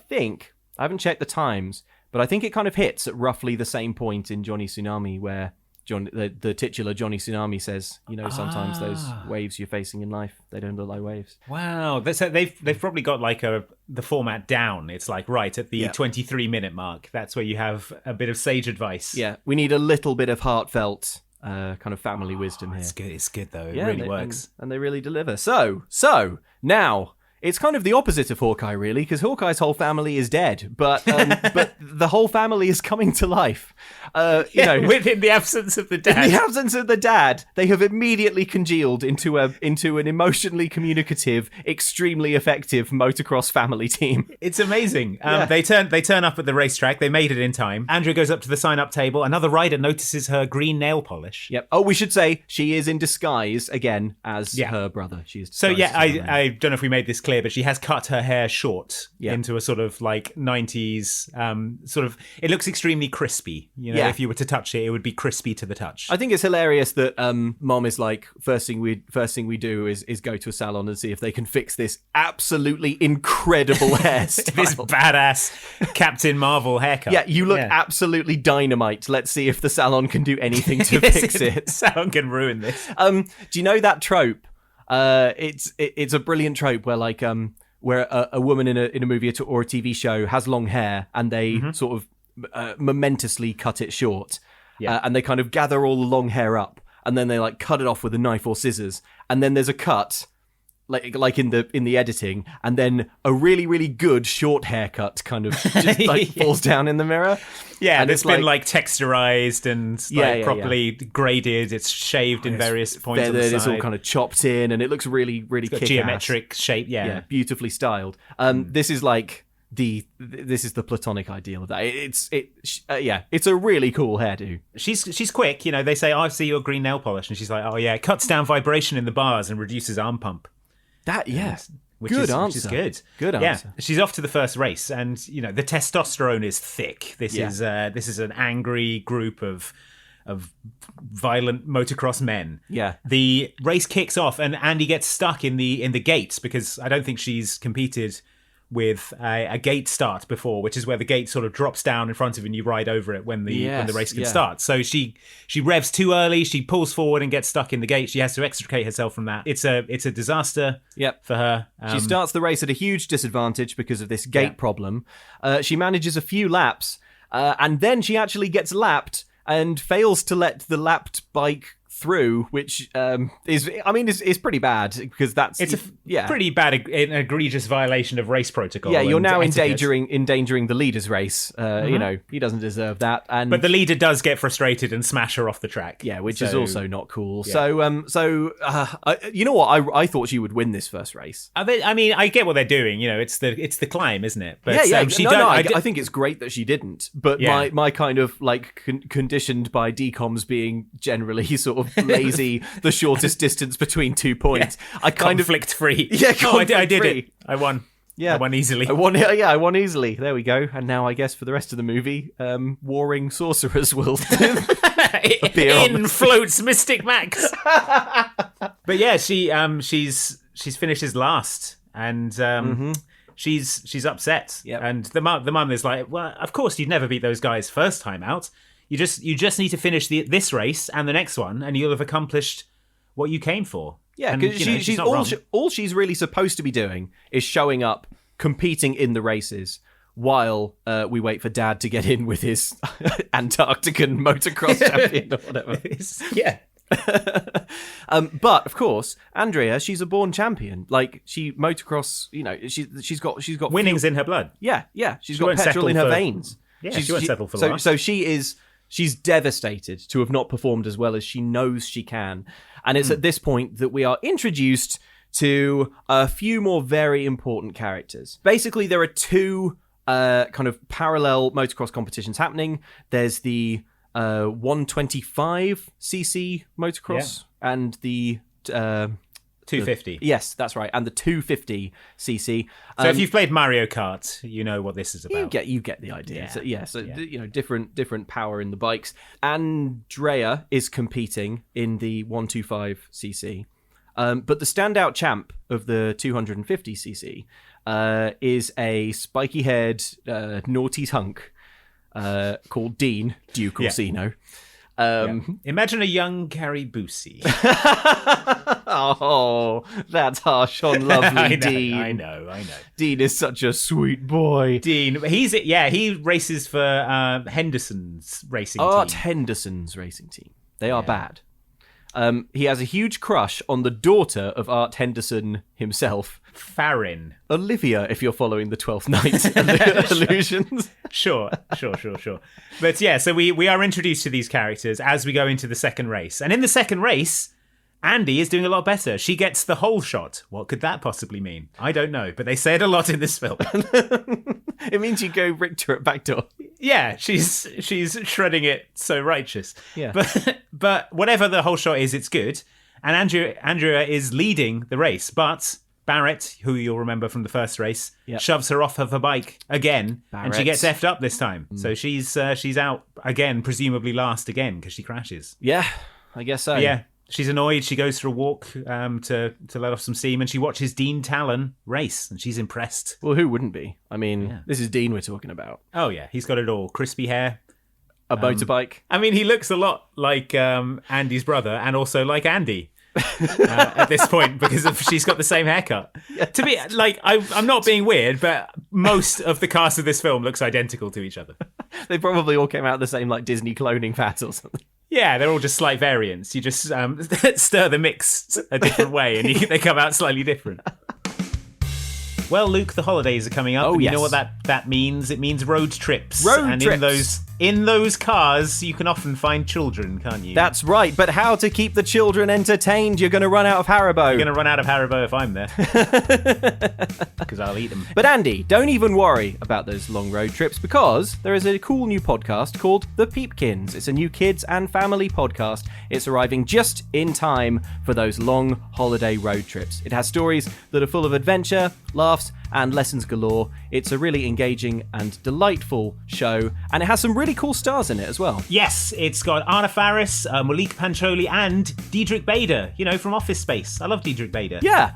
haven't checked the times, but I think it kind of hits at roughly the same point in Johnny Tsunami where the titular Johnny Tsunami says, sometimes those waves you're facing in life, they don't look like waves.
Wow. They've probably got the format down. It's like right at the 23-minute mark. That's where you have a bit of sage advice.
Yeah, we need a little bit of heartfelt kind of family wisdom here.
It's good though. It really works.
And they really deliver. So now it's kind of the opposite of Hawkeye, really, because Hawkeye's whole family is dead, but the whole family is coming to life.
Within the absence of the dad.
In the absence of the dad, they have immediately congealed into an emotionally communicative, extremely effective motocross family team.
It's amazing. They turn up at the racetrack. They made it in time. Andrew goes up to the sign-up table. Another rider notices her green nail polish.
Yep. Oh, we should say she is in disguise again as her brother. She is.
I don't know if we made this clear, but she has cut her hair short into a sort of like 90s sort of. It looks extremely crispy. If you were to touch it, it would be crispy to the touch.
I think it's hilarious that Mom is like, first thing we do is go to a salon and see if they can fix this absolutely incredible hairstyle.
This badass Captain Marvel haircut.
Yeah, you look absolutely dynamite. Let's see if the salon can do anything to fix it.
The salon can ruin this.
Do you know that trope? It's a brilliant trope where a woman in a movie or a TV show has long hair and they sort of momentously cut it short, and they kind of gather all the long hair up and then they like cut it off with a knife or scissors, and then there's a cut like in the editing, and then a really, really good short haircut kind of just falls down in the mirror.
Yeah, and it's been like texturized and properly graded. It's shaved in various points on the side.
It's all kind of chopped in, and it looks really, really kick-ass.
Geometric shape, yeah,
beautifully styled. This is like this is the platonic ideal of that. It's a really cool hairdo.
She's quick. They say, I see your green nail polish, and she's like, oh yeah, it cuts down vibration in the bars and reduces arm pump. Which is good.
Good answer.
Yeah, she's off to the first race, and the testosterone is thick. This is an angry group of violent motocross men.
Yeah.
The race kicks off, and Andy gets stuck in the gates because I don't think she's competed with a gate start before, which is where the gate sort of drops down in front of you and you ride over it when the race can start. So she revs too early, she pulls forward and gets stuck in the gate. She has to extricate herself from that. It's a disaster for her.
She starts the race at a huge disadvantage because of this gate problem. She manages a few laps, and then she actually gets lapped and fails to let the lapped bike through, which is pretty bad because
it's a pretty bad, an egregious violation of race protocol.
Yeah, you're now
etiquette.
endangering the leader's race. You know, he doesn't deserve that.
But the leader does get frustrated and smash her off the track.
Yeah, which is also not cool.
Yeah.
So you know what? I thought she would win this first race.
I mean, I get what they're doing. You know, it's the climb, isn't it? But
yeah.
I
think it's great that she didn't. But my kind of like conditioned by DCOMs being generally sort of lazy, the shortest distance between 2 points. I kind
conflict free.
Yeah,
I did it. I won.
Yeah,
I won easily.
I won easily. There we go. And now I guess for the rest of the movie, warring sorcerers will appear.
In floats Mystic Max. But yeah, she's finishes last, and she's upset.
Yep.
And the mum is like, well, of course you'd never beat those guys first time out. You just need to finish this race and the next one, and you'll have accomplished what you came for.
Yeah, because she's all she's really supposed to be doing is showing up, competing in the races, while we wait for Dad to get in with his Antarctican motocross champion or whatever.
Yeah.
But of course, Andrea, she's a born champion. Like motocross, you know, she's got
winnings in her blood.
Yeah. She's got petrol in her veins.
Yeah, she won't settle for last.
So she's devastated to have not performed as well as she knows she can. And it's at this point that we are introduced to a few more very important characters. Basically, there are two kind of parallel motocross competitions happening. There's the 125cc motocross and the
250.
Yes, that's right, and the 250cc.
So if you've played Mario Kart, you know what this is about.
You get the idea.
Yeah.
So you know, different power in the bikes. Andrea is competing in the 125cc, but the standout champ of the 250cc is a spiky-haired naughty hunk called Dean Duke Orsino.
Imagine a young Gary Busey.
Oh, that's harsh on lovely Dean.
I know.
Dean is such a sweet boy.
Dean, he races for Henderson's racing team.
Art Henderson's racing team. They are bad. He has a huge crush on the daughter of Art Henderson himself.
Farrin.
Olivia, if you're following the 12th Night illusions.
Sure. But yeah, so we are introduced to these characters as we go into the second race. And in the second race, Andy is doing a lot better. She gets the whole shot. What could that possibly mean? I don't know, but they say it a lot in this film.
It means you go Richter at backdoor.
Yeah, she's shredding it so righteous.
Yeah.
But whatever the whole shot is, it's good. And Andrea is leading the race, but Barrett, who you'll remember from the first race, shoves her off of her bike again, and she gets effed up this time. So she's out again, presumably last again, because she crashes.
Yeah, I guess so.
But yeah, she's annoyed. She goes for a walk to let off some steam, and she watches Dean Talon race, and she's impressed.
Well, who wouldn't be? I mean, this is Dean we're talking about.
Oh yeah, he's got it all. Crispy hair.
A motorbike.
I mean, he looks a lot like Andy's brother, and also like Andy. At this point, because she's got the same haircut. To be like, I'm not being weird, but most of the cast of this film looks identical to each other.
They probably all came out of the same like Disney cloning vat or something.
Yeah, they're all just slight variants. You just stir the mix a different way, and they come out slightly different. Well, Luke, the holidays are coming up.
Oh,
and
yes.
You know what that means? It means road trips.
Road trips.
And in those cars, you can often find children, can't you?
That's right. But how to keep the children entertained? You're going to run out of Haribo.
You're going to run out of Haribo if I'm there. Because I'll eat them.
But Andy, don't even worry about those long road trips, because there is a cool new podcast called The Peepkins. It's a new kids and family podcast. It's arriving just in time for those long holiday road trips. It has stories that are full of adventure, laughs, and lessons galore. It's a really engaging and delightful show, and it has some really cool stars in it as well.
Yes, it's got Anna Faris, Malik Pancholi, and Diedrich Bader, from Office Space. I love Diedrich Bader.
Yeah.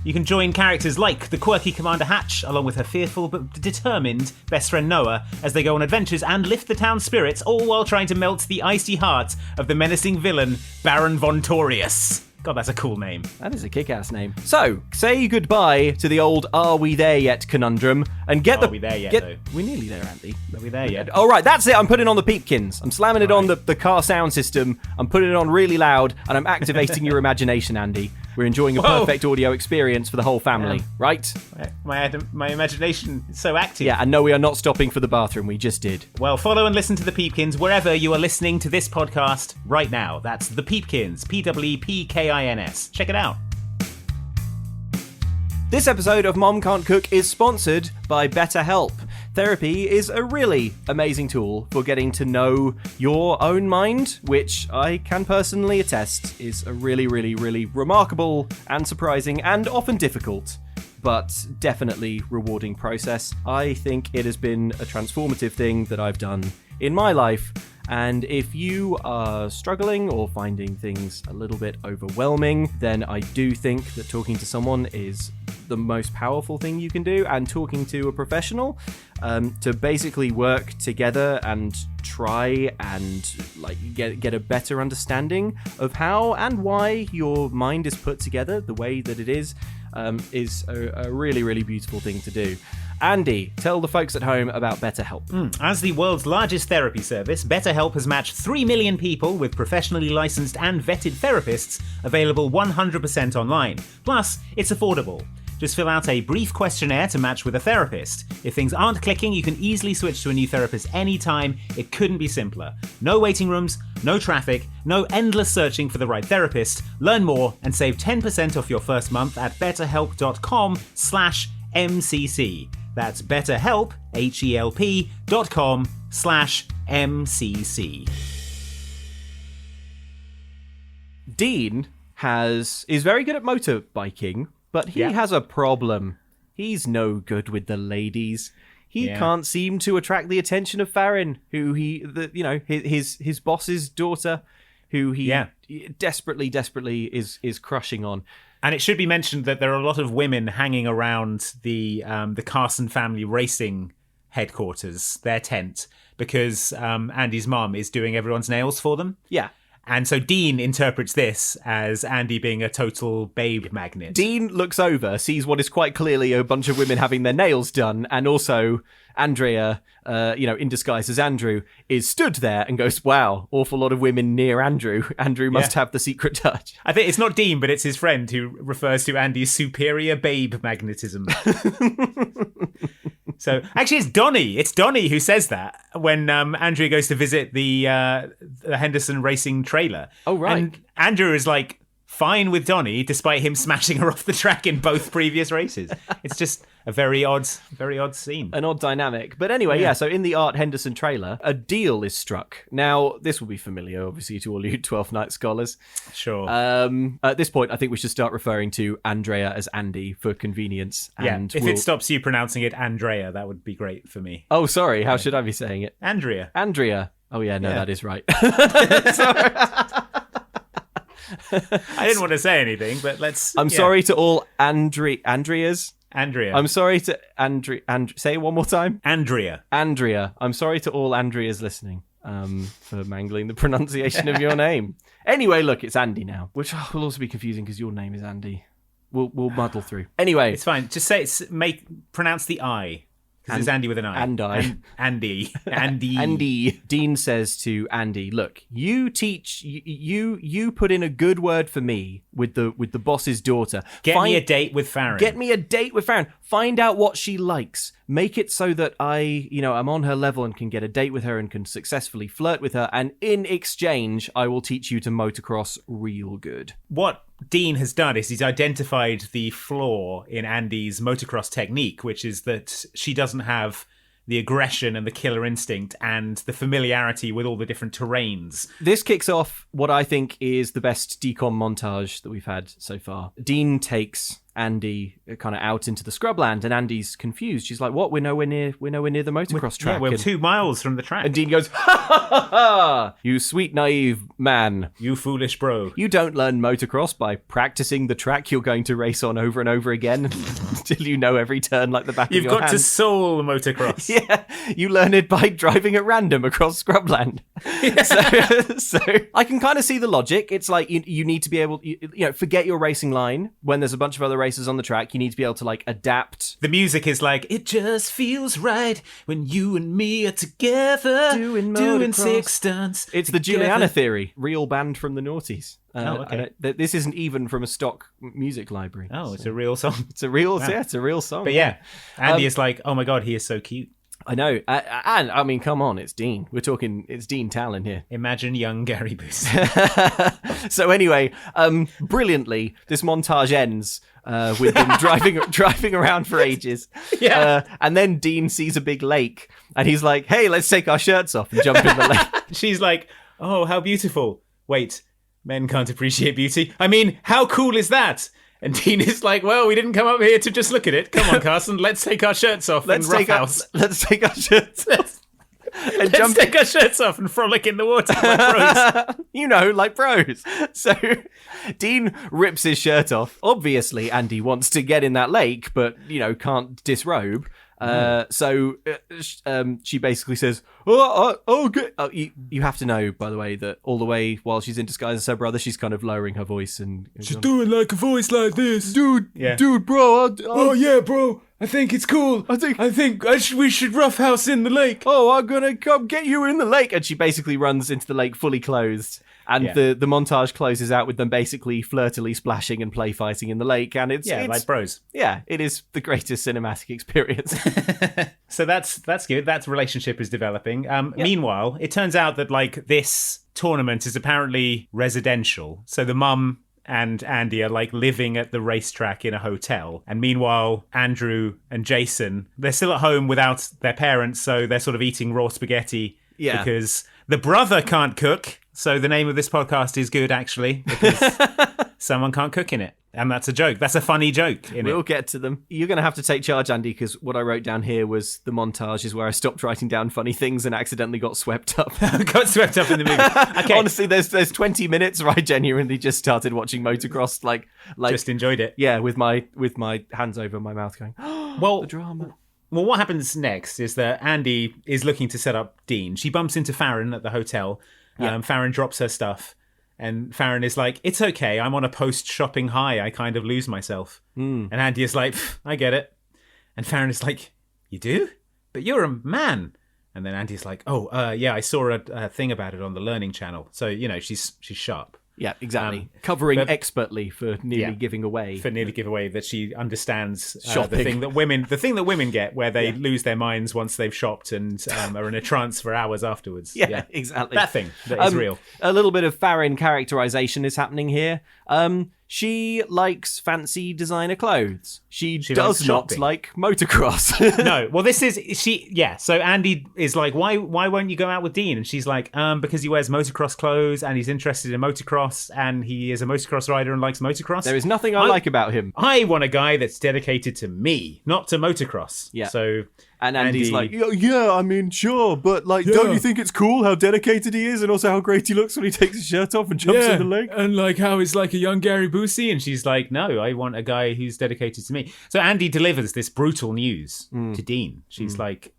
You can join characters like the quirky Commander Hatch, along with her fearful but determined best friend Noah, as they go on adventures and lift the town's spirits, all while trying to melt the icy heart of the menacing villain, Baron Von Torius. God, that's a cool name.
That is a kick-ass name. So, say goodbye to the old "Are we there yet?" conundrum, and get
Are we there yet, though?
We're nearly there, Andy.
Are we there yet?
All right, that's it. I'm putting on the Peepkins. I'm slamming it on the car sound system. I'm putting it on really loud, and I'm activating your imagination, Andy. We're enjoying a perfect audio experience for the whole family, right?
My imagination is so active.
Yeah, and no, we are not stopping for the bathroom. We just did.
Well, follow and listen to the Peepkins wherever you are listening to this podcast right now. That's the Peepkins, Peepkins. Check it out.
This episode of Mom Can't Cook is sponsored by BetterHelp. Therapy is a really amazing tool for getting to know your own mind, which I can personally attest is a really, really, really remarkable and surprising and often difficult, but definitely rewarding process. I think it has been a transformative thing that I've done in my life. And if you are struggling or finding things a little bit overwhelming, then I do think that talking to someone is the most powerful thing you can do, and talking to a professional to basically work together and try and get a better understanding of how and why your mind is put together the way that it is a really, really beautiful thing to do. Andy, tell the folks at home about BetterHelp.
As the world's largest therapy service, BetterHelp has matched 3 million people with professionally licensed and vetted therapists, available 100% online. Plus, it's affordable. Just fill out a brief questionnaire to match with a therapist. If things aren't clicking, you can easily switch to a new therapist anytime. It couldn't be simpler. No waiting rooms, no traffic, no endless searching for the right therapist. Learn more and save 10% off your first month at betterhelp.com/MCC. That's betterhelp, HELP.com/MCC.
Dean is very good at motorbiking, but he has a problem. He's no good with the ladies. He can't seem to attract the attention of Farron, who his boss's daughter, who he desperately is crushing on.
And it should be mentioned that there are a lot of women hanging around the Carson family racing headquarters, their tent, because Andy's mum is doing everyone's nails for them.
Yeah.
And so Dean interprets this as Andy being a total babe magnet.
Dean looks over, sees what is quite clearly a bunch of women having their nails done, and also Andrea, in disguise as Andrew, is stood there and goes, wow, awful lot of women near Andrew. Andrew must have the secret touch.
I think it's not Dean, but it's his friend who refers to Andy's superior babe magnetism. So actually, it's Donnie. It's Donnie who says that when Andrea goes to visit the Henderson Racing trailer.
Oh, right.
And Andrew is like fine with Donnie, despite him smashing her off the track in both previous races. It's just a very odd scene.
An odd dynamic. But anyway, so in the Art Henderson trailer, a deal is struck. Now, this will be familiar, obviously, to all you 12th Night scholars.
Sure.
At this point, I think we should start referring to Andrea as Andy for convenience. And
if it stops you pronouncing it Andrea, that would be great for me.
Oh, sorry. How should I be saying it?
Andrea.
Oh, yeah, no, that is right.
Sorry. I didn't want to say anything, but let's...
I'm sorry to all Andreas.
Andrea.
I'm sorry to say it one more time.
Andrea.
I'm sorry to all Andreas listening for mangling the pronunciation of your name. Anyway, look, it's Andy now, which will also be confusing because your name is Andy. We'll muddle through. Anyway.
It's fine. Just say pronounce the I. Because it's Andy with an I. Andy.
Andy. Dean says to Andy, look, you put in a good word for me with the boss's daughter.
Get me a date with Farron.
Find out what she likes. Make it so that I'm on her level and can get a date with her and can successfully flirt with her. And in exchange, I will teach you to motocross real good.
What Dean has done is he's identified the flaw in Andy's motocross technique, which is that she doesn't have the aggression and the killer instinct and the familiarity with all the different terrains.
This kicks off what I think is the best decom montage that we've had so far. Dean takes Andy kind of out into the scrubland, and Andy's confused. She's like, "What? We're nowhere near the motocross track.
Yeah, we're 2 miles from the track."
And Dean goes, "Ha ha ha ha! You sweet naive man.
You foolish bro.
You don't learn motocross by practicing the track you're going to race on over and over again until you know every turn like the back of your hand.
You've got to soul motocross."
Yeah, you learn it by driving at random across scrubland. Yeah. So I can kind of see the logic. It's like you need to be able, forget your racing line when there's a bunch of other racers on the track. You need to be able to like adapt.
The music is like, it just feels right when you and me are together doing 6 stunts.
It's the Juliana theory, real band from the noughties.
Okay.
This isn't even from a stock music library.
Oh, it's a real song.
It's a real, yeah, it's a real song.
But yeah, Andy is like, oh my God, he is so cute.
I know. And I mean, come on, it's Dean. It's Dean Talon here.
Imagine young Gary Busey.
So anyway, brilliantly, this montage ends with them driving around for ages.
Yeah.
And then Dean sees a big lake, and he's like, "Hey, let's take our shirts off and jump in the lake."
She's like, "Oh, how beautiful. Wait, men can't appreciate beauty. I mean, how cool is that?" And Dean is like, "Well, we didn't come up here to just look at it. Come on, Carson, let's take our shirts off and roughhouse.
Let's take our shirts off.
Let's take our shirts off and frolic in the water like pros."
Like pros. So Dean rips his shirt off. Obviously, Andy wants to get in that lake, but, can't disrobe. So she basically says, you have to know, by the way, that all the way while she's in disguise as her brother, she's kind of lowering her voice and
she's doing like a voice like this,
dude, bro.
Oh yeah, bro. I think it's cool. I think we should roughhouse in the lake.
Oh, I'm gonna come get you in the lake. And she basically runs into the lake fully clothed. And the montage closes out with them basically flirtily splashing and play fighting in the lake. And it's
like bros.
Yeah, it is the greatest cinematic experience.
So that's good. That relationship is developing. Meanwhile, it turns out that like this tournament is apparently residential. So the mum and Andy are like living at the racetrack in a hotel. And meanwhile, Andrew and Jason, they're still at home without their parents. So they're sort of eating raw spaghetti because the brother can't cook. So the name of this podcast is good, actually, because someone can't cook in it. And that's a joke. That's a funny joke.
We'll get to them. You're going to have to take charge, Andy, because what I wrote down here was the montage is where I stopped writing down funny things and accidentally got swept up.
Got swept up in the movie. Okay.
Honestly, there's 20 minutes where I genuinely just started watching Motocross, like
just enjoyed it.
Yeah, with my hands over my mouth going,
well,
the drama.
Well, what happens next is that Andy is looking to set up Dean. She bumps into Farron at the hotel. Farron drops her stuff. And Farron is like, "It's okay, I'm on a post-shopping high. I kind of lose myself." And Andy is like, "I get it." And Farron is like, "You do? But you're a man." And then Andy's like, "Oh, yeah, I saw a thing about it on the Learning Channel." So, she's sharp.
Yeah, exactly. Covering expertly for nearly giving away.
That she understands
shopping.
the thing that women get, where they lose their minds once they've shopped and are in a trance for hours afterwards.
Yeah, exactly.
That thing that is real.
A little bit of Farron characterization is happening here. She likes fancy designer clothes. She does not like motocross.
No, well, so Andy is like, why won't you go out with Dean? And she's like, because he wears motocross clothes and he's interested in motocross and he is a motocross rider and likes motocross.
There is nothing I like about him.
I want a guy that's dedicated to me, not to motocross.
Yeah.
So...
And Andy's like, yeah, I mean, sure, but don't you think it's cool how dedicated he is and also how great he looks when he takes his shirt off and jumps in the lake?
And like how he's like a young Gary Busey. And she's like, no, I want a guy who's dedicated to me. So Andy delivers this brutal news to Dean. She's like,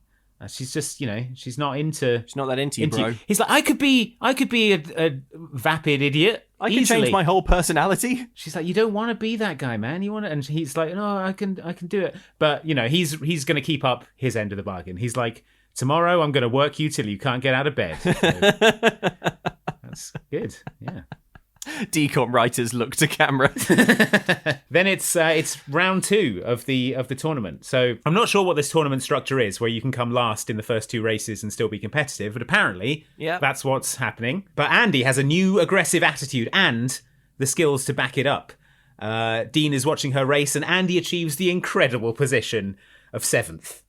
she's just, she's not that into
you, bro.
He's like, I could be a vapid idiot.
I can change my whole personality.
She's like, you don't want to be that guy, man. You want to, and he's like, no, I can do it. But he's going to keep up his end of the bargain. He's like, tomorrow I'm going to work you till you can't get out of bed. So, that's good. Yeah.
Decom writers look to camera.
Then it's round 2 of the tournament. So I'm not sure what this tournament structure is, where you can come last in the first 2 races and still be competitive, but apparently that's what's happening. But Andy has a new aggressive attitude and the skills to back it up. Dean is watching her race, and Andy achieves the incredible position of 7th.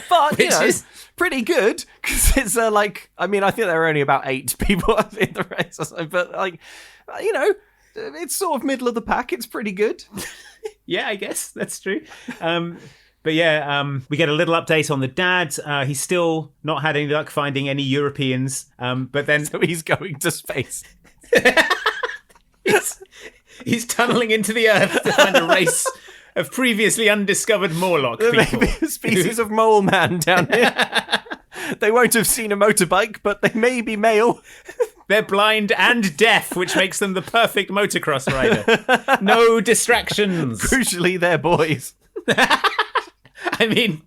But is pretty good, because it's I think there are only about 8 people in the race or so, but it's sort of middle of the pack. It's pretty good.
Yeah, I guess that's true. But yeah, we get a little update on the dad. He's still not had any luck finding any Europeans. But then
So he's going to space.
he's tunneling into the earth to find a race of previously undiscovered Morlock
There may
people.
be a species of mole man down here. They won't have seen a motorbike, but they may be male.
They're blind and deaf, which makes them the perfect motocross rider. No distractions.
Crucially, they're boys.
I mean,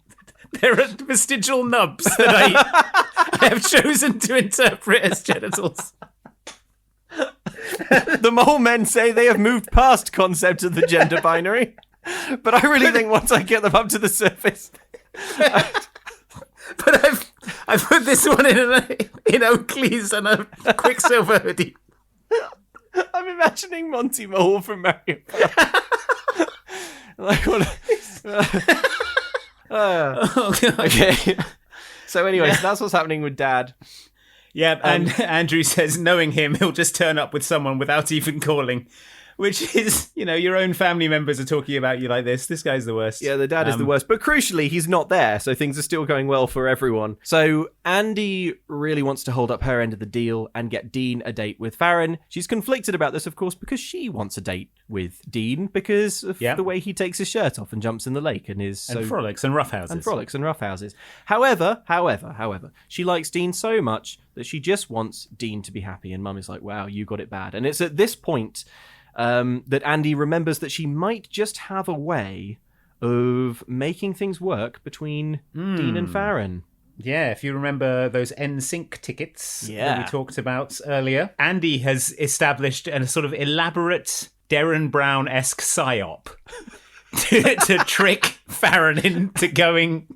there are vestigial nubs that I have chosen to interpret as genitals.
The mole men say they have moved past concept of the gender binary, but I really think once I get them up to the surface,
But I've put this one in Oakley's and a Quicksilver hoodie.
I'm imagining Monty Mole from Mario Kart. Like what?
Oh, God.
Okay. So anyway, so that's what's happening with Dad.
Yeah, and Andrew says, knowing him, he'll just turn up with someone without even calling. Which is, your own family members are talking about you like this. This guy's the worst.
Yeah, the dad is the worst. But crucially, he's not there, so things are still going well for everyone. So Andy really wants to hold up her end of the deal and get Dean a date with Farron. She's conflicted about this, of course, because she wants a date with Dean because of the way he takes his shirt off and jumps in the lake and is
and frolics and roughhouses.
And frolics and roughhouses. However, she likes Dean so much that she just wants Dean to be happy. And Mum is like, wow, you got it bad. And it's at this point that Andy remembers that she might just have a way of making things work between Dean and Farron.
Yeah, if you remember those NSYNC tickets that we talked about earlier, Andy has established a sort of elaborate Derren Brown-esque psyop to trick Farron into going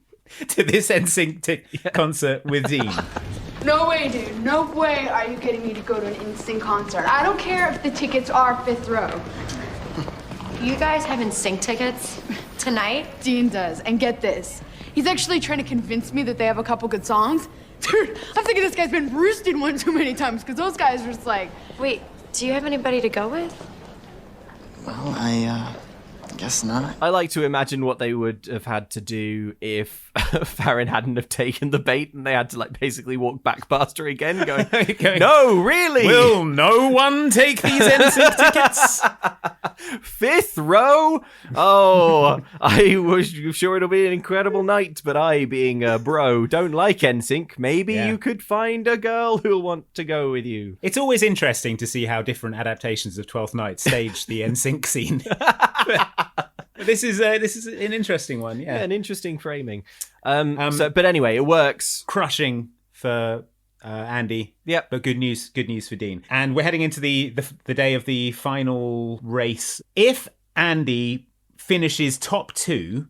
to this NSYNC concert with Dean.
No way, dude. No way are you getting me to go to an NSYNC concert. I don't care if the tickets are 5th row.
You guys have NSYNC tickets tonight?
Dean does. And get this. He's actually trying to convince me that they have a couple good songs. Dude, I'm thinking this guy's been roosted one too many times because those guys are just like...
Wait, do you have anybody to go with?
Well, I guess not.
I like to imagine what they would have had to do if Farron hadn't have taken the bait and they had to basically walk back past her again going no, really?
Will no one take these NSYNC tickets?
5th row? Oh, I was sure it'll be an incredible night, but I, being a bro, don't like NSYNC. Maybe you could find a girl who'll want to go with you.
It's always interesting to see how different adaptations of Twelfth Night stage the NSYNC scene. This is an interesting one, yeah.
An interesting framing. But anyway, it works.
Crushing for Andy.
Yep.
But good news for Dean. And we're heading into the day of the final race. If Andy finishes top 2,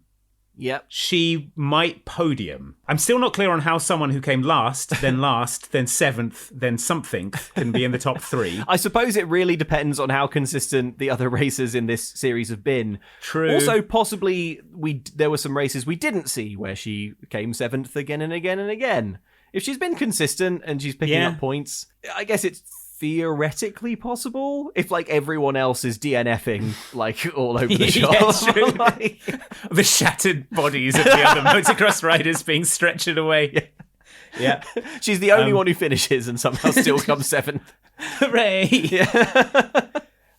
she might podium. I'm still not clear on how someone who came last, then 7th, then something can be in the top 3.
I suppose it really depends on how consistent the other races in this series have been.
True.
Also, possibly there were some races we didn't see where she came 7th again and again and again. If she's been consistent and she's picking up points, I guess it's theoretically possible if everyone else is DNFing all over the shop.
Yeah, true. The shattered bodies of the other motocross riders being stretched away. Yeah.
She's the only one who finishes and somehow still comes 7th.
Hooray! Yeah.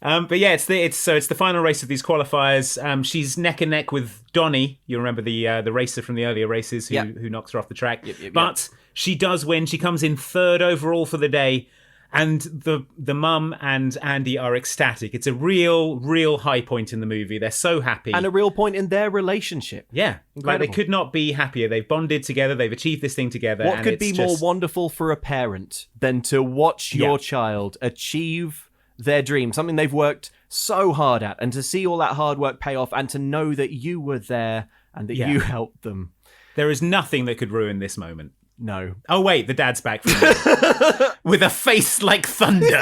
But yeah, it's the final race of these qualifiers. She's neck and neck with Donnie. You remember the racer from the earlier races who knocks her off the track. But she does win. She comes in 3rd overall for the day. And the mum and Andy are ecstatic. It's a real high point in the movie. They're so happy.
And a real point in their relationship.
Yeah. Incredible. They could not be happier. They've bonded together. They've achieved this thing together.
What could be more wonderful for a parent than to watch your child achieve their dream, something they've worked so hard at, and to see all that hard work pay off and to know that you were there and that you helped them.
There is nothing that could ruin this moment.
No.
Oh, wait, the dad's back from there. With a face like thunder.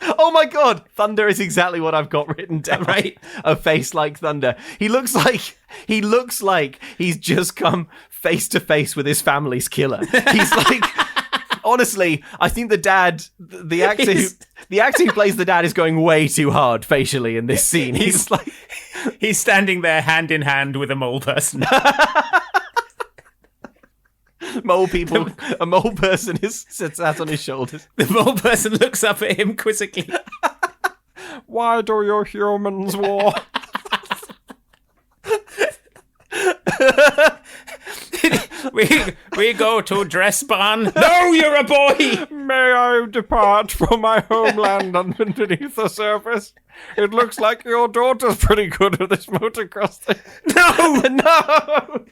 Oh my God, thunder is exactly what I've got written down. Right? A face like thunder. He looks like he's just come face to face with his family's killer. He's Honestly, I think the dad, the actor who plays the dad is going way too hard facially in this scene. He's like,
he's standing there hand in hand with a mole person.
A mole person sits out on his shoulders.
The mole person looks up at him quizzically.
Why do you humans war?
we go to dress barn. No, you're a boy.
May I depart from my homeland underneath the surface? It looks like your daughter's pretty good at this motocross thing.
No,
no.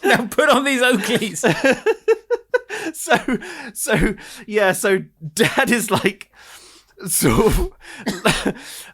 Now put on these Oakleys.
So Dad is like sort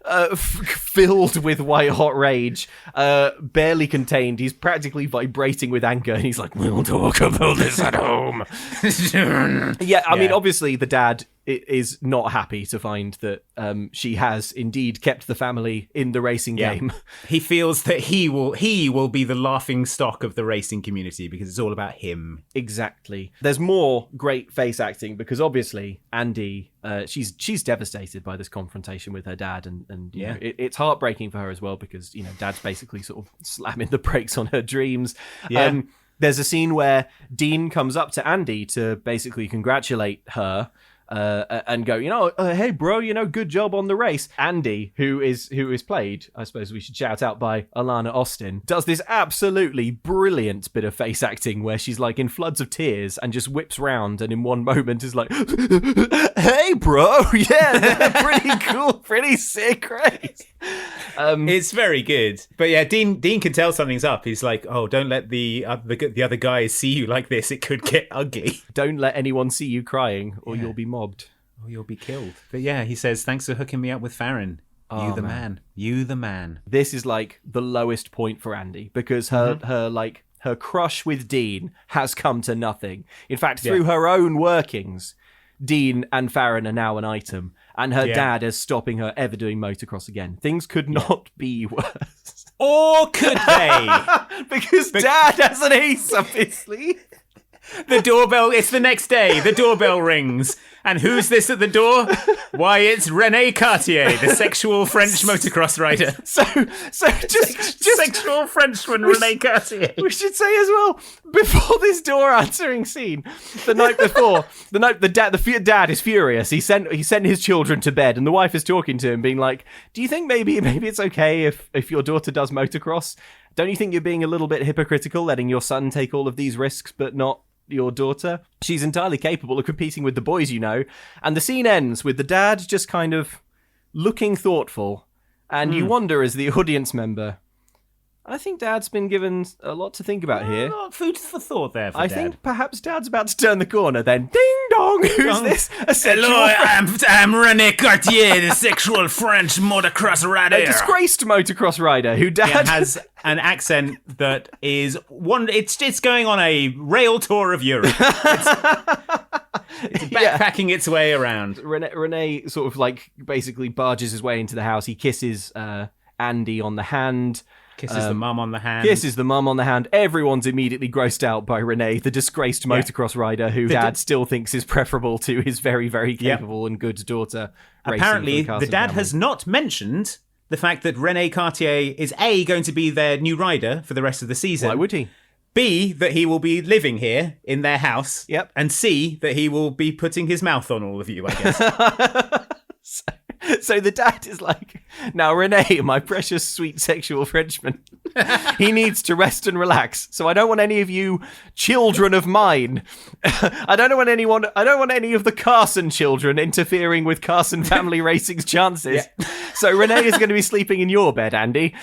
of filled with white hot rage, barely contained. He's practically vibrating with anger, and he's like, "We'll talk about this at home." I mean, obviously, the dad is not happy to find that she has indeed kept the family in the racing game.
He feels that he will be the laughing stock of the racing community because it's all about him.
Exactly. There's more great face acting because obviously Andi, she's devastated by this confrontation with her dad, and you know, it's heartbreaking for her as well because, you know, Dad's basically sort of slamming the brakes on her dreams. There's a scene where Dean comes up to Andi to basically congratulate her. And go, you know, hey bro, you know, good job on the race. Andi, who is played, I suppose we should shout out, by Alana Austin, does this absolutely brilliant bit of face acting where she's like in floods of tears and just whips round and in one moment is like, hey bro, yeah, pretty cool, pretty sick race.
It's very good. But yeah, Dean can tell something's up. He's like, oh, don't let the other guys see you like this. It could get ugly.
Don't let anyone see you crying or you'll be mobbed.
Or you'll be killed. But yeah, he says, thanks for hooking me up with Farron.
Oh,
you the man. You the man.
This is like the lowest point for Andi because her crush with Dean has come to nothing. In fact, through her own workings, Dean and Farron are now an item, and her dad is stopping her ever doing motocross again. Things could not be worse.
Or could they?
Because Dad has an ace up his sleeve.
The doorbell, it's the next day, the doorbell rings. And who's this at the door? Why, it's René Cartier, the sexual French motocross rider.
So just
sexual Frenchman René Cartier.
We should say as well, before this door answering scene, the night before, the dad is furious. He sent his children to bed, and the wife is talking to him, being like, "Do you think maybe it's okay if your daughter does motocross? Don't you think you're being a little bit hypocritical, letting your son take all of these risks, but not your daughter? She's entirely capable of competing with the boys, you know." And the scene ends with the dad just kind of looking thoughtful, and you wonder as the audience member, I think Dad's been given a lot to think about here.
Food for thought there for
I
Dad.
think perhaps Dad's about to turn the corner. Then, ding dong, who's this?
Hello, I'm René Cartier, the sexual French motocross rider.
A disgraced motocross rider who Dad
has an accent that is it's going on a rail tour of Europe. It's backpacking its way around.
René sort of like basically barges his way into the house. He kisses Andi on the hand.
Kisses the mum on the hand.
Kisses the mum on the hand. Everyone's immediately grossed out by René, the disgraced motocross rider who Dad still thinks is preferable to his very, very capable and good daughter.
Apparently, the dad has not mentioned the fact that René Cartier is A, going to be their new rider for the rest of the season.
Why would he?
B, that he will be living here in their house.
Yep.
And C, that he will be putting his mouth on all of you, I guess.
So the dad is like, now René, my precious sweet sexual Frenchman, he needs to rest and relax. So I don't want any of you children of mine. I don't want any of the Carson children interfering with Carson family racing's chances. Yeah. So René is going to be sleeping in your bed, Andi,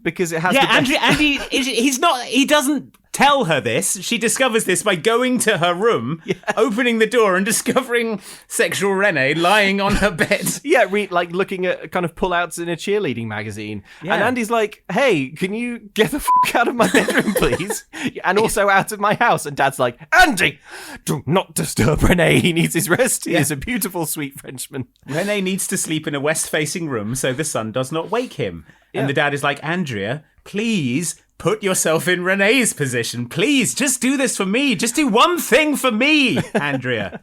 because it has
Andy, he doesn't tell her this. She discovers this by going to her room, opening the door and discovering sexual René lying on her bed.
Yeah, like looking at kind of pullouts in a cheerleading magazine. Yeah. And Andy's like, hey, can you get the fuck out of my bedroom, please? And also out of my house. And Dad's like, Andi, do not disturb René. He needs his rest. He is a beautiful, sweet Frenchman.
René needs to sleep in a west-facing room so the sun does not wake him. Yeah. And the dad is like, Andrea, please put yourself in Renee's position. Please, just do this for me. Just do one thing for me, Andrea.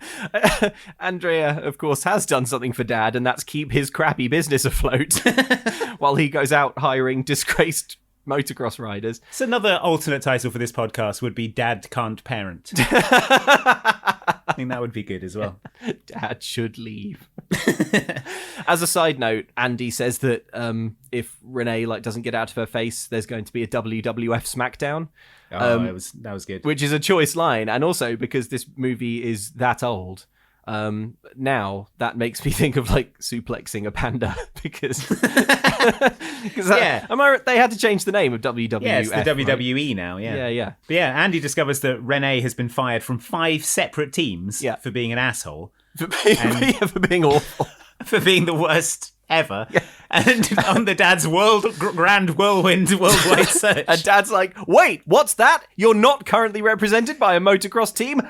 Andrea, of course, has done something for Dad, and that's keep his crappy business afloat while he goes out hiring disgraced motocross riders.
So another alternate title for this podcast would be Dad Can't Parent. I think that would be good as well.
Dad should leave. As a side note, Andy says that if Renee doesn't get out of her face, there's going to be a WWF SmackDown.
That was good.
Which is a choice line, and also because this movie is that old. Now that makes me think of suplexing a panda because they had to change the name of WWF.
Yeah, it's the WWE
right?
now. Yeah.
Yeah.
But yeah, Andy discovers that Renee has been fired from 5 separate teams for being an asshole,
for being awful,
for being the worst ever, and on the Dad's grand whirlwind worldwide search.
And Dad's like, wait, what's that? You're not currently represented by a motocross team,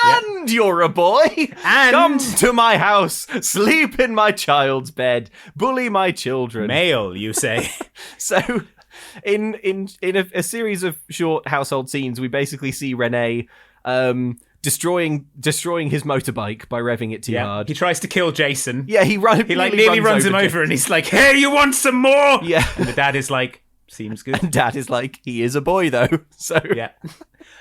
and you're a boy?
And
come to my house, sleep in my child's bed, bully my children.
Male, you say.
So in a series of short household scenes, we basically see Renee destroying his motorbike by revving it too hard.
He tries to kill Jason.
Yeah, he
nearly runs him over, and he's like, "Hey, you want some more?"
Yeah,
and the Dad is like, "Seems good."
And Dad is like, "He is a boy, though." So
yeah,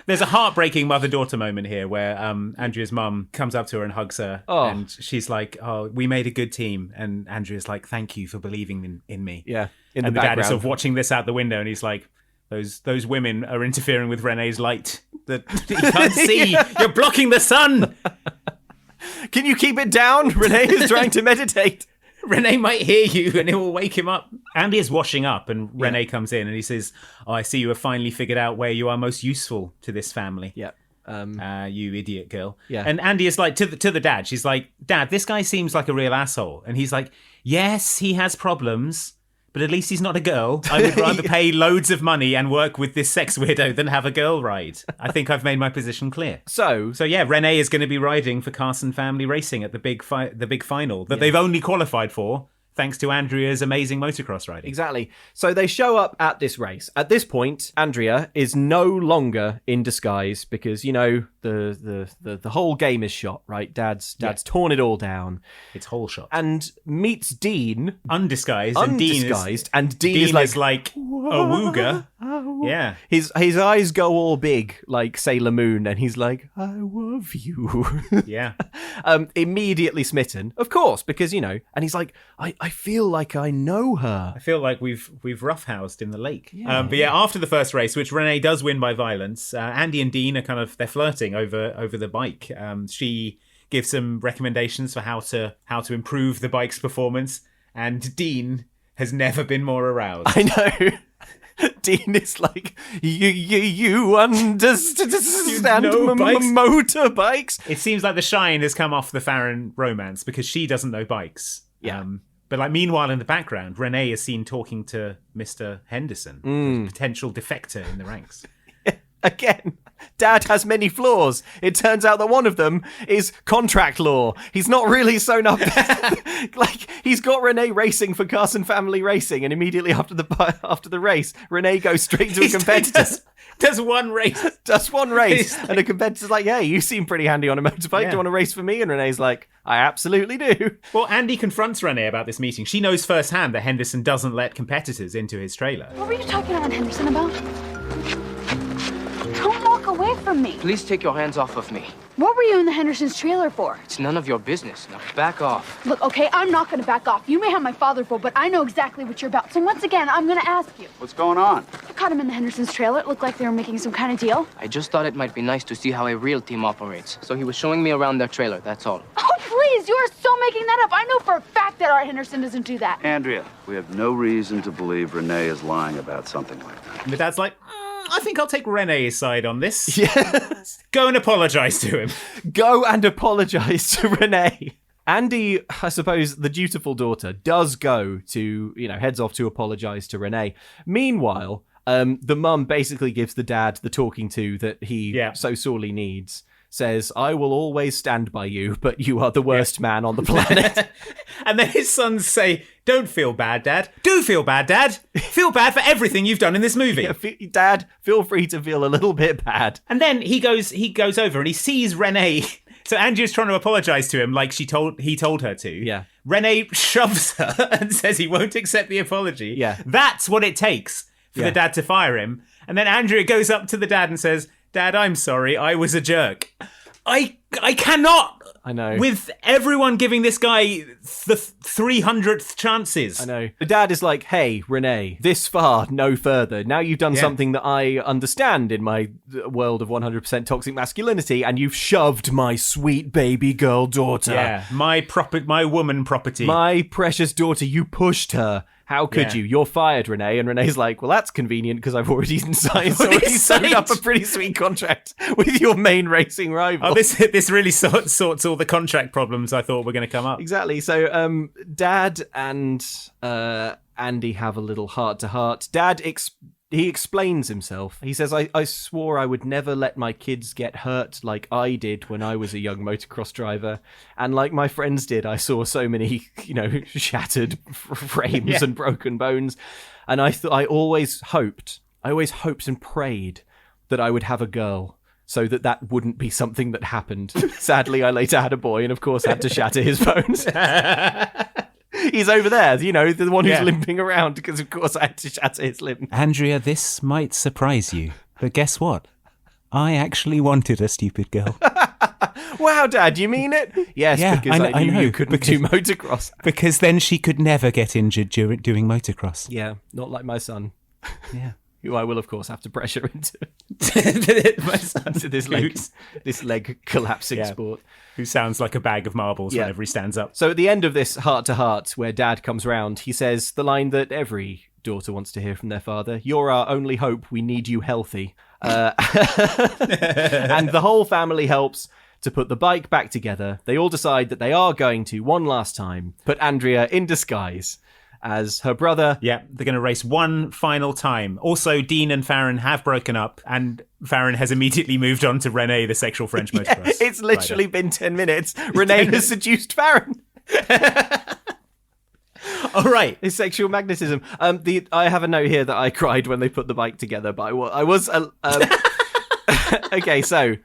there's a heartbreaking mother-daughter moment here where Andrea's mum comes up to her and hugs her, and she's like, "Oh, we made a good team," and Andrea's like, "Thank you for believing in me."
Yeah,
and the Dad is sort of watching this out the window, and he's like, Those women are interfering with Renee's light that he can't see. You're blocking the sun.
Can you keep it down? Renee is trying to meditate.
Renee might hear you and it will wake him up. Andy is washing up and Renee comes in and he says, "Oh, I see you have finally figured out where you are most useful to this family."
Yeah.
You idiot girl.
Yeah.
And Andy is like to the Dad. She's like, "Dad, this guy seems like a real asshole." And he's like, "Yes, he has problems, but at least he's not a girl. I would rather pay loads of money and work with this sex weirdo than have a girl ride. I think I've made my position clear." So yeah, Renee is going to be riding for Carson Family Racing at the big final that they've only qualified for thanks to Andrea's amazing motocross riding.
Exactly. So they show up at this race. At this point, Andrea is no longer in disguise because, the whole game is shot, right? Dad's torn it all down.
It's whole shot.
And meets Dean.
Undisguised.
And Dean is like
a wooga. Yeah.
His eyes go all big like Sailor Moon and he's like, "I love you."
Yeah.
Immediately smitten, of course, because, and he's like, I feel like I know her.
I feel like we've roughhoused in the lake. But yeah, after the first race, which Renee does win by violence, Andy and Dean are they're flirting over the bike. She gives some recommendations for how to improve the bike's performance, and Dean has never been more aroused.
I know. Dean is like, you understand motorbikes?
It seems like the shine has come off the Farron romance because she doesn't know bikes.
Yeah.
But meanwhile, in the background, Renee is seen talking to Mr. Henderson, potential defector in the ranks.
Again, Dad has many flaws. It turns out that one of them is contract law. He's not really sewn up. He's got Renee racing for Carson Family Racing, and immediately after the race, Renee goes straight to a competitor.
Does one race.
And a competitor's like, "Hey, you seem pretty handy on a motorbike. Do you want to race for me?" And Renee's like, "I absolutely do."
Well, Andy confronts Renee about this meeting. She knows firsthand that Henderson doesn't let competitors into his trailer.
What were you talking about Henderson about? Don't walk away from me.
Please take your hands off of me.
What were you in the Henderson's trailer for?
It's none of your business. Now back off.
Look, okay, I'm not going to back off. You may have my father fooled, but I know exactly what you're about. So once again, I'm going to ask you.
What's going on?
I caught him in the Henderson's trailer. It looked like they were making some kind of deal.
I just thought it might be nice to see how a real team operates. So he was showing me around their trailer, that's all.
Oh, please, you are so making that up. I know for a fact that Art Henderson doesn't do that.
Andrea, we have no reason to believe Renee is lying about something like that.
And the Dad's like, I think I'll take Renee's side on this.
Yes.
Go and apologise to him.
Go and apologise to Renee. Andy, I suppose, the dutiful daughter, does go to, heads off to apologise to Renee. Meanwhile, the mum basically gives the Dad the talking to that he so sorely needs. Says, "I will always stand by you, but you are the worst man on the planet."
And then his sons say, don't feel bad, Dad. Do feel bad, Dad. Feel bad for everything you've done in this movie.
Yeah, Dad, feel free to feel a little bit bad.
And then he goes over and he sees Renee. So Andrew's trying to apologise to him like he told her to.
Yeah.
Renee shoves her and says he won't accept the apology.
Yeah.
That's what it takes for the dad to fire him. And then Andrea goes up to the dad and says, Dad, I'm sorry, I was a jerk. I cannot.
I know.
With everyone giving this guy the 300th chances.
I know. The dad is like, hey, Renee, this far, no further. Now you've done something that I understand in my world of 100% toxic masculinity, and you've shoved my sweet baby girl daughter.
Yeah, my woman property.
My precious daughter, you pushed her. How could you? You're fired, Renee. And Renee's like, well, that's convenient because I've already signed up a pretty sweet contract with your main racing rival.
Oh, this really sorts all the contract problems I thought were going to come up.
Exactly. So Dad and Andy have a little heart-to-heart. Dad he explains himself. He says, I swore I would never let my kids get hurt like I did when I was a young motocross driver. And like my friends did, I saw so many, shattered frames and broken bones. And I always hoped and prayed that I would have a girl so that wouldn't be something that happened. Sadly, I later had a boy and of course had to shatter his bones. He's over there, the one who's limping around because, of course, I had to shatter his limb.
Andrea, this might surprise you, but guess what? I actually wanted a stupid girl.
Wow, Dad, you mean it? Yes, because I knew you couldn't do motocross.
Because then she could never get injured doing motocross.
Yeah, not like my son.
Yeah.
Who I will, of course, have to pressure into
My son,
into this leg collapsing sport.
Who sounds like a bag of marbles whenever he stands up.
So at the end of this heart-to-heart, where Dad comes round, he says the line that every daughter wants to hear from their father: "You're our only hope. We need you healthy." And the whole family helps to put the bike back together. They all decide that they are going to, one last time, put Andrea in disguise as her brother.
Yeah, they're going to race one final time. Also, Dean and Farron have broken up, and Farron has immediately moved on to Renee, the sexual French motocross.
It's literally been 10 minutes. Renee has seduced Farron.
All right.
His sexual magnetism. I have a note here that I cried when they put the bike together, but I was... Okay, so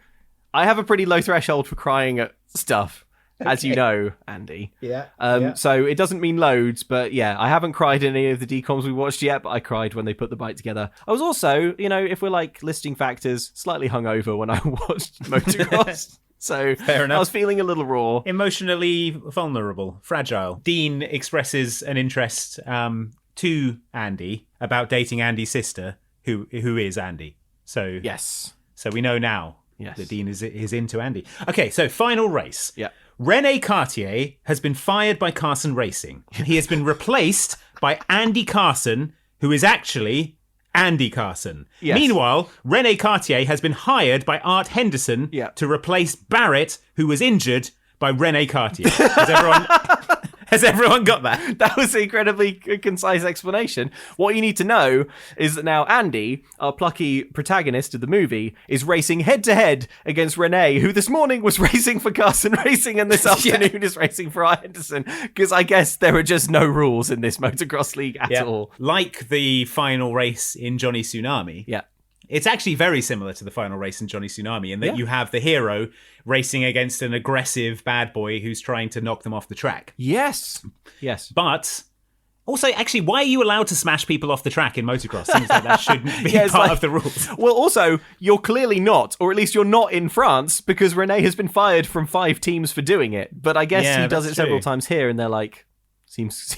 I have a pretty low threshold for crying at stuff. As you know, Andy.
Yeah.
So it doesn't mean loads, but yeah, I haven't cried in any of the decoms we watched yet, but I cried when they put the bike together. I was also, if we're like listing factors, slightly hungover when I watched Motocross. So
fair enough.
I was feeling a little raw.
Emotionally vulnerable, fragile. Dean expresses an interest to Andy about dating Andy's sister, who is Andy. So
yes.
So we know now that Dean is into Andy. Okay, so final race.
Yeah.
René Cartier has been fired by Carson Racing. He has been replaced by Andy Carson, who is actually Andy Carson.
Yes.
Meanwhile, René Cartier has been hired by Art Henderson to replace Barrett, who was injured by René Cartier. Has everyone got that?
That was an incredibly concise explanation. What you need to know is that now Andy, our plucky protagonist of the movie, is racing head-to-head against Renee, who this morning was racing for Carson Racing and this afternoon is racing for Art Henderson, because I guess there are just no rules in this motocross league at all.
Like the final race in Johnny Tsunami.
Yeah.
It's actually very similar to the final race in Johnny Tsunami in that you have the hero racing against an aggressive bad boy who's trying to knock them off the track.
Yes.
But also, actually, why are you allowed to smash people off the track in motocross? Seems like that shouldn't be part of the rules.
Well, also, you're clearly not, or at least you're not in France, because Renee has been fired from 5 teams for doing it. But I guess he does it several times here, and they're like, seems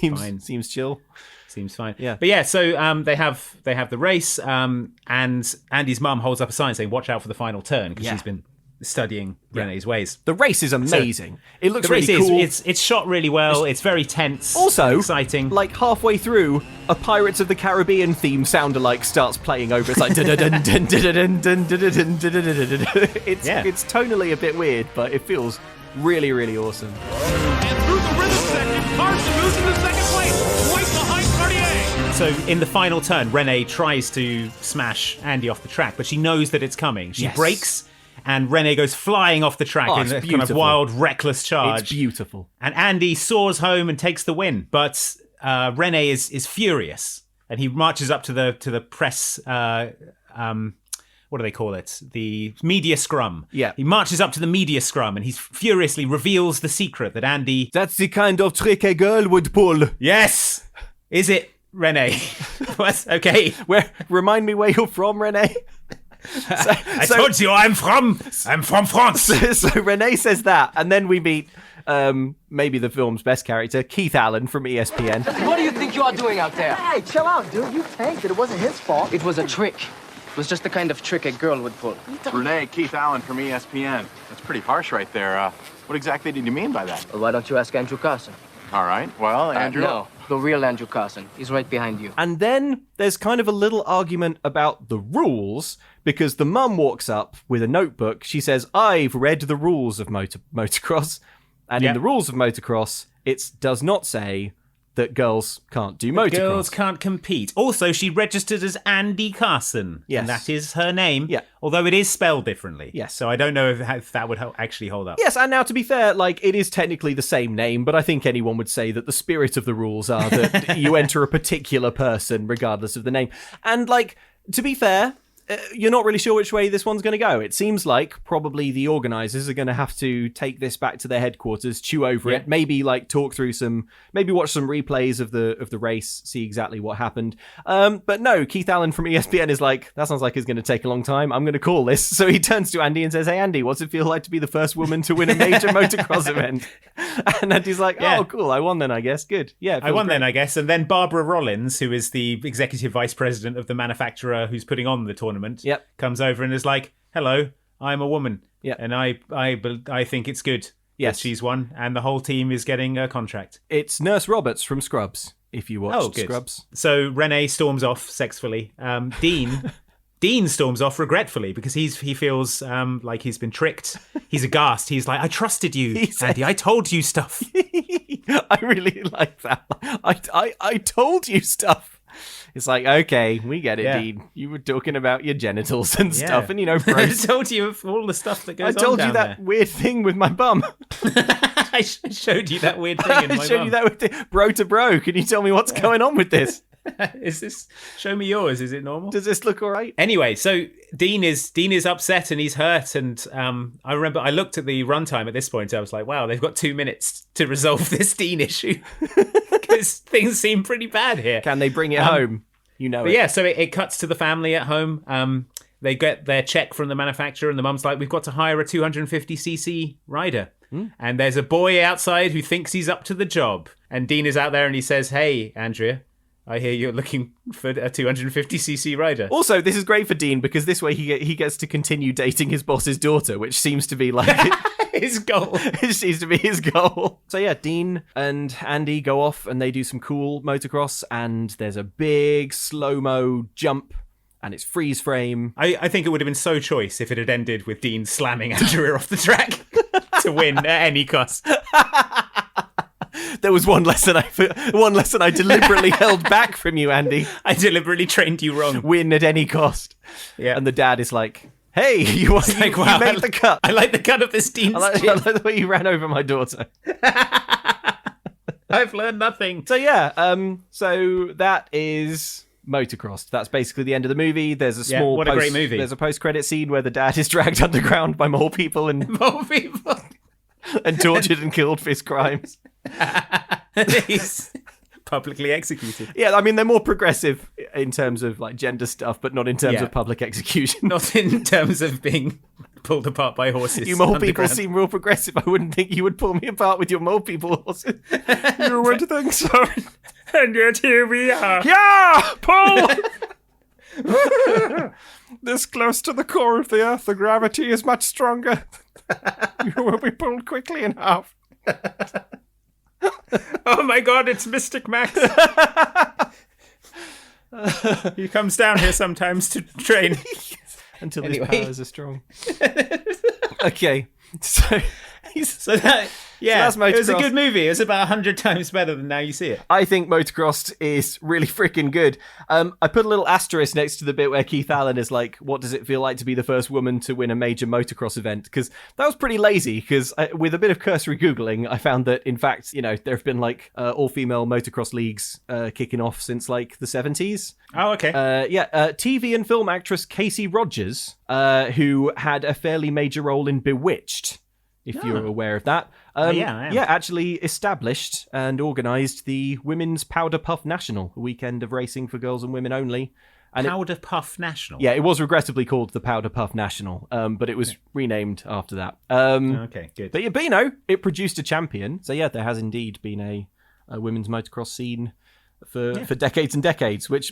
chill.
Seems fine.
Yeah.
But yeah, so they have the race, and Andy's mum holds up a sign saying, "Watch out for the final turn," because she's been studying Renee's ways.
The race is amazing. It looks
the
really
race
cool.
It's shot really well. It's very tense.
Also,
exciting.
Like halfway through, a Pirates of the Caribbean theme sound-alike starts playing over. It's like it's tonally a bit weird, but it feels really, really awesome.
And through the rhythm section, Carson moves into second place, right behind Cartier.
So in the final turn, Renee tries to smash Andy off the track, but she knows that it's coming. She brakes, and Rene goes flying off the track in
it's
a kind of
beautiful.
wild, reckless charge.
It's beautiful.
And Andy soars home and takes the win. But Rene is furious, and he marches up to the press. What do they call it? The media scrum.
Yeah.
He marches up to the media scrum, and he furiously reveals the secret that Andy.
That's the kind of trick a girl would pull.
Yes. Is it, Rene? What? Okay.
Remind me where you're from, Rene.
I told you I'm from France.
So Rene says that, and then we meet maybe the film's best character, Keith Allen from ESPN.
What do you think you are doing out there?
Hey, chill out, dude. You tanked it. It wasn't his fault.
It was a trick. It was just the kind of trick a girl would pull.
Renee, Keith Allen from ESPN. That's pretty harsh right there. What exactly did you mean by that?
Well, why don't you ask Andrew Carson?
All right. Well, Andrew.
No, the real Andrew Carson. He's right behind you.
And then there's kind of a little argument about the rules, because the mum walks up with a notebook. She says, I've read the rules of motocross. And in the rules of motocross, it does not say that girls can't do motocross.
Girls can't compete. Also, she registered as Andy Carson.
Yes.
And that is her name.
Yeah.
Although it is spelled differently.
Yes.
So I don't know if that would actually hold up.
Yes, and now to be fair, like, it is technically the same name, but I think anyone would say that the spirit of the rules are that you enter a particular person regardless of the name. And, like, to be fair, you're not really sure which way this one's going to go. It seems like probably the organisers are going to have to take this back to their headquarters, chew over it, maybe like talk through maybe watch some replays of the race, see exactly what happened. But no, Keith Allen from ESPN is like, that sounds like it's going to take a long time. I'm going to call this. So he turns to Andy and says, hey, Andy, what's it feel like to be the first woman to win a major motocross event? And Andy's like, oh, cool. I won then, I guess. Good. Yeah.
I won then, I guess. And then Barbara Rollins, who is the executive vice president of the manufacturer who's putting on the tournament, comes over and is like, hello, I'm a woman.
Yeah.
And I think it's good that she's won, and the whole team is getting a contract.
It's Nurse Roberts from Scrubs, if you watched Scrubs.
So Rene storms off sexfully. Dean storms off regretfully because he feels like he's been tricked. He's aghast. He's like, I trusted you, Andy. I told you stuff.
I really like that. I told you stuff. It's like, okay, we get it, Dean. You were talking about your genitals and stuff, and
I told you of all the stuff that goes on.
I told
down
you that
there.
weird thing with my bum.
I showed you that weird thing in my bum.
I showed you that with bro to bro. Can you tell me what's going on with this?
Show me yours. Is it normal?
Does this look all right?
Anyway, so Dean is upset and he's hurt, and I remember I looked at the runtime at this point. I was like, wow, they've got 2 minutes to resolve this Dean issue because things seem pretty bad here.
Can they bring it home?
But yeah, so it cuts to the family at home. They get their check from the manufacturer, and the mum's like, we've got to hire a 250cc rider. And there's a boy outside who thinks he's up to the job. And Dean is out there and he says, hey, Andrea, I hear you're looking for a 250cc rider.
Also, this is great for Dean because this way he gets to continue dating his boss's daughter, which seems to be like
his goal.
It seems to be his goal. So yeah, Dean and Andy go off and they do some cool motocross, and there's a big slow-mo jump, and it's freeze frame.
I think it would have been so choice if it had ended with Dean slamming Andrea off the track to win at any cost.
There was one lesson I deliberately held back from you, Andy.
I deliberately trained you wrong.
Win at any cost.
Yeah.
And the dad is like, hey, you made the cut.
I like the cut of this Dean's
I like the way you ran over my daughter.
I've learned nothing.
So yeah, so that is Motocrossed. That's basically the end of the movie. There's a small
what a great movie.
There's a post-credit scene where the dad is dragged underground by more people and tortured and killed for his crimes.
He's publicly executed.
Yeah, I mean, they're more progressive in terms of like gender stuff, but not in terms of public execution.
Not in terms of being pulled apart by horses.
You mole people seem real progressive. I wouldn't think you would pull me apart with your mole people horses. You would think so.
And yet here we are.
Yeah, pull! This close to the core of the Earth, the gravity is much stronger. You will be pulled quickly in half.
Oh my god, it's Mystic Max. He comes down here sometimes to train.
Until his powers are strong. Okay. So
Yeah,
so that's
it was a
Motocrossed.
good movie. It was about 100 times better than Now You See It.
I think Motocrossed is really freaking good. I put a little asterisk next to the bit where Keith Allen is like, what does it feel like to be the first woman to win a major motocross event? Because that was pretty lazy, because with a bit of cursory Googling, I found that, in fact, there have been like all-female motocross leagues kicking off since like the 70s.
Oh, okay.
TV and film actress Casey Rogers, who had a fairly major role in Bewitched, if you're aware of that.
I am.
Actually established and organised the Women's Powder Puff National, a weekend of racing for girls and women only. And
Powder Puff National?
Yeah, it was regrettably called the Powder Puff National, but it was renamed after that.
Okay, good.
But it produced a champion. So yeah, there has indeed been a women's motocross scene for decades and decades, but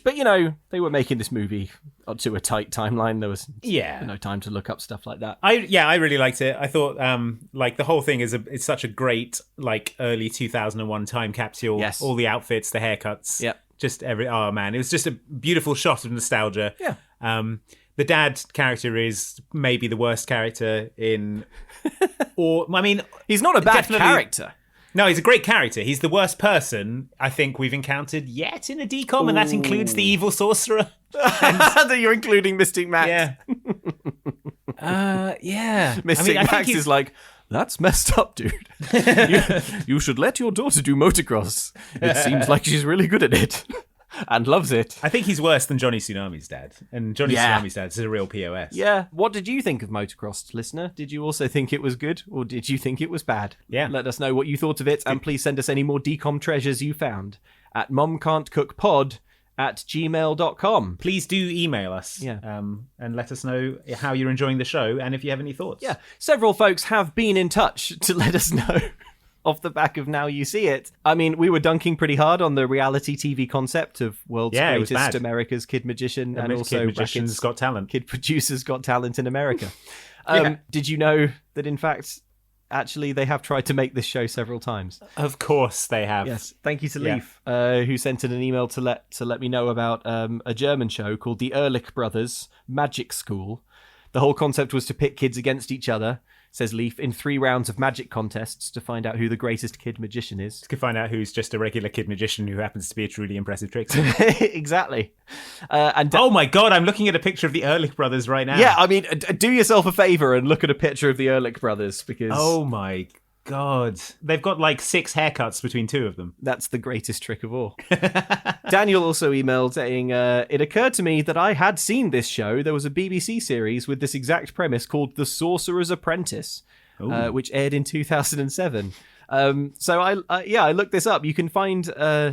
they were making this movie to a tight timeline. There was no time to look up stuff like that.
I really liked it. I thought the whole thing it's such a great like early 2001 time capsule.
Yes.
All the outfits, the haircuts.
Yeah.
Just it was just a beautiful shot of nostalgia.
Yeah.
The dad character is maybe the worst character in
he's not a bad character.
No, he's a great character. He's the worst person I think we've encountered yet in a decom, and that includes the evil sorcerer.
That you're including Mystic Max.
Yeah.
Mystic Max is like, that's messed up, dude. You should let your daughter do motocross. It seems like she's really good at it. And loves it.
I think he's worse than Johnny Tsunami's dad. And Johnny Tsunami's dad is a real POS.
Yeah. What did you think of Motocrossed, listener? Did you also think it was good, or did you think it was bad?
Yeah.
Let us know what you thought of it, and please send us any more decom treasures you found at momcan'tcookpod@gmail.com.
Please do email us and let us know how you're enjoying the show and if you have any thoughts.
Yeah. Several folks have been in touch to let us know off the back of Now You See It. I mean, we were dunking pretty hard on the reality TV concept of world's greatest America's Kid Magician, and also
Kid Magician's Got Talent.
Kid Producers Got Talent in America. Did you know that, in fact, actually they have tried to make this show several times?
Of course they have.
Yes. Thank you to Leif, who sent in an email to let me know about a German show called The Ehrlich Brothers Magic School. The whole concept was to pit kids against each other, says Leif, in 3 rounds of magic contests to find out who the greatest kid magician is.
To find out who's just a regular kid magician who happens to be a truly impressive trickster.
Exactly.
Oh my God, I'm looking at a picture of the Ehrlich brothers right now.
Yeah, I mean, do yourself a favour and look at a picture of the Ehrlich brothers, because...
Oh my God. They've got like 6 haircuts between 2 of them.
That's the greatest trick of all. Daniel also emailed saying, it occurred to me that I had seen this show. There was a BBC series with this exact premise called The Sorcerer's Apprentice, which aired in 2007. So I looked this up. You can find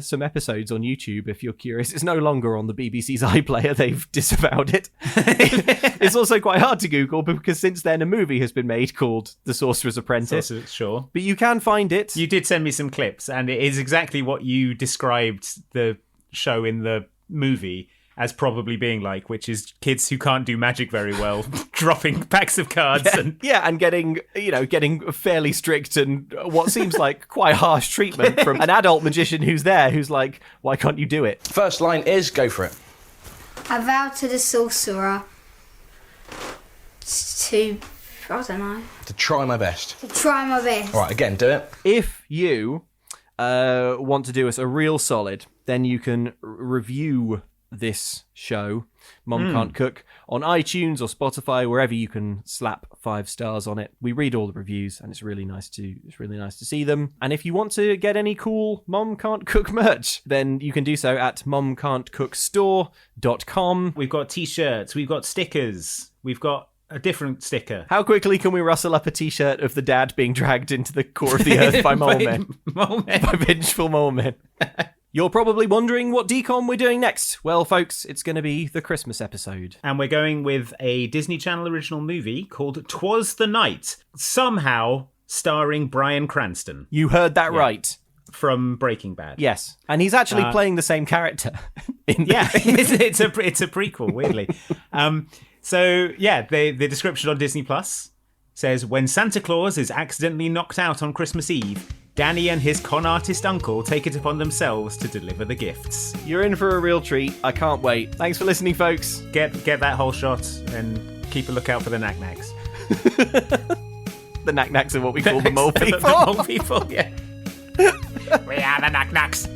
some episodes on YouTube if you're curious. It's no longer on the BBC's iPlayer. They've disavowed it. It's also quite hard to Google because since then a movie has been made called The Sorcerer's Apprentice.
Sure.
But you can find it.
You did send me some clips, and it is exactly what you described the show in the movie as probably being like, which is kids who can't do magic very well dropping packs of cards and
getting fairly strict and what seems like quite harsh treatment from an adult magician who's like, why can't you do it?
First line is go for it.
I vow to the sorcerer to, I don't know,
To try my best.
to try my best.
All right, again, do it.
If you want to do us a real solid, then you can review this show, Mom Can't Cook, on iTunes or Spotify, wherever you can slap 5 stars on it. We read all the reviews, and it's really nice to see them. And if you want to get any cool Mom Can't Cook merch, then you can do so at momcan'tcookstore.com.
We've got t-shirts, we've got stickers, we've got a different sticker.
How quickly can we rustle up a t-shirt of the dad being dragged into the core of the earth by mole men? By vengeful mole men. You're probably wondering what decom we're doing next. Well, folks, it's going to be the Christmas episode.
And we're going with a Disney Channel original movie called Twelfth Night, somehow starring Bryan Cranston.
You heard that right.
From Breaking Bad.
Yes. And he's actually playing the same character.
It's a prequel, weirdly. The description on Disney Plus says, when Santa Claus is accidentally knocked out on Christmas Eve, Danny and his con artist uncle take it upon themselves to deliver the gifts.
You're in for a real treat. I can't wait. Thanks for listening, folks.
Get that whole shot and keep a lookout for the knack-knacks.
The knack-knacks are what we call the mole people.
The mole people, yeah. We are the knack-knacks.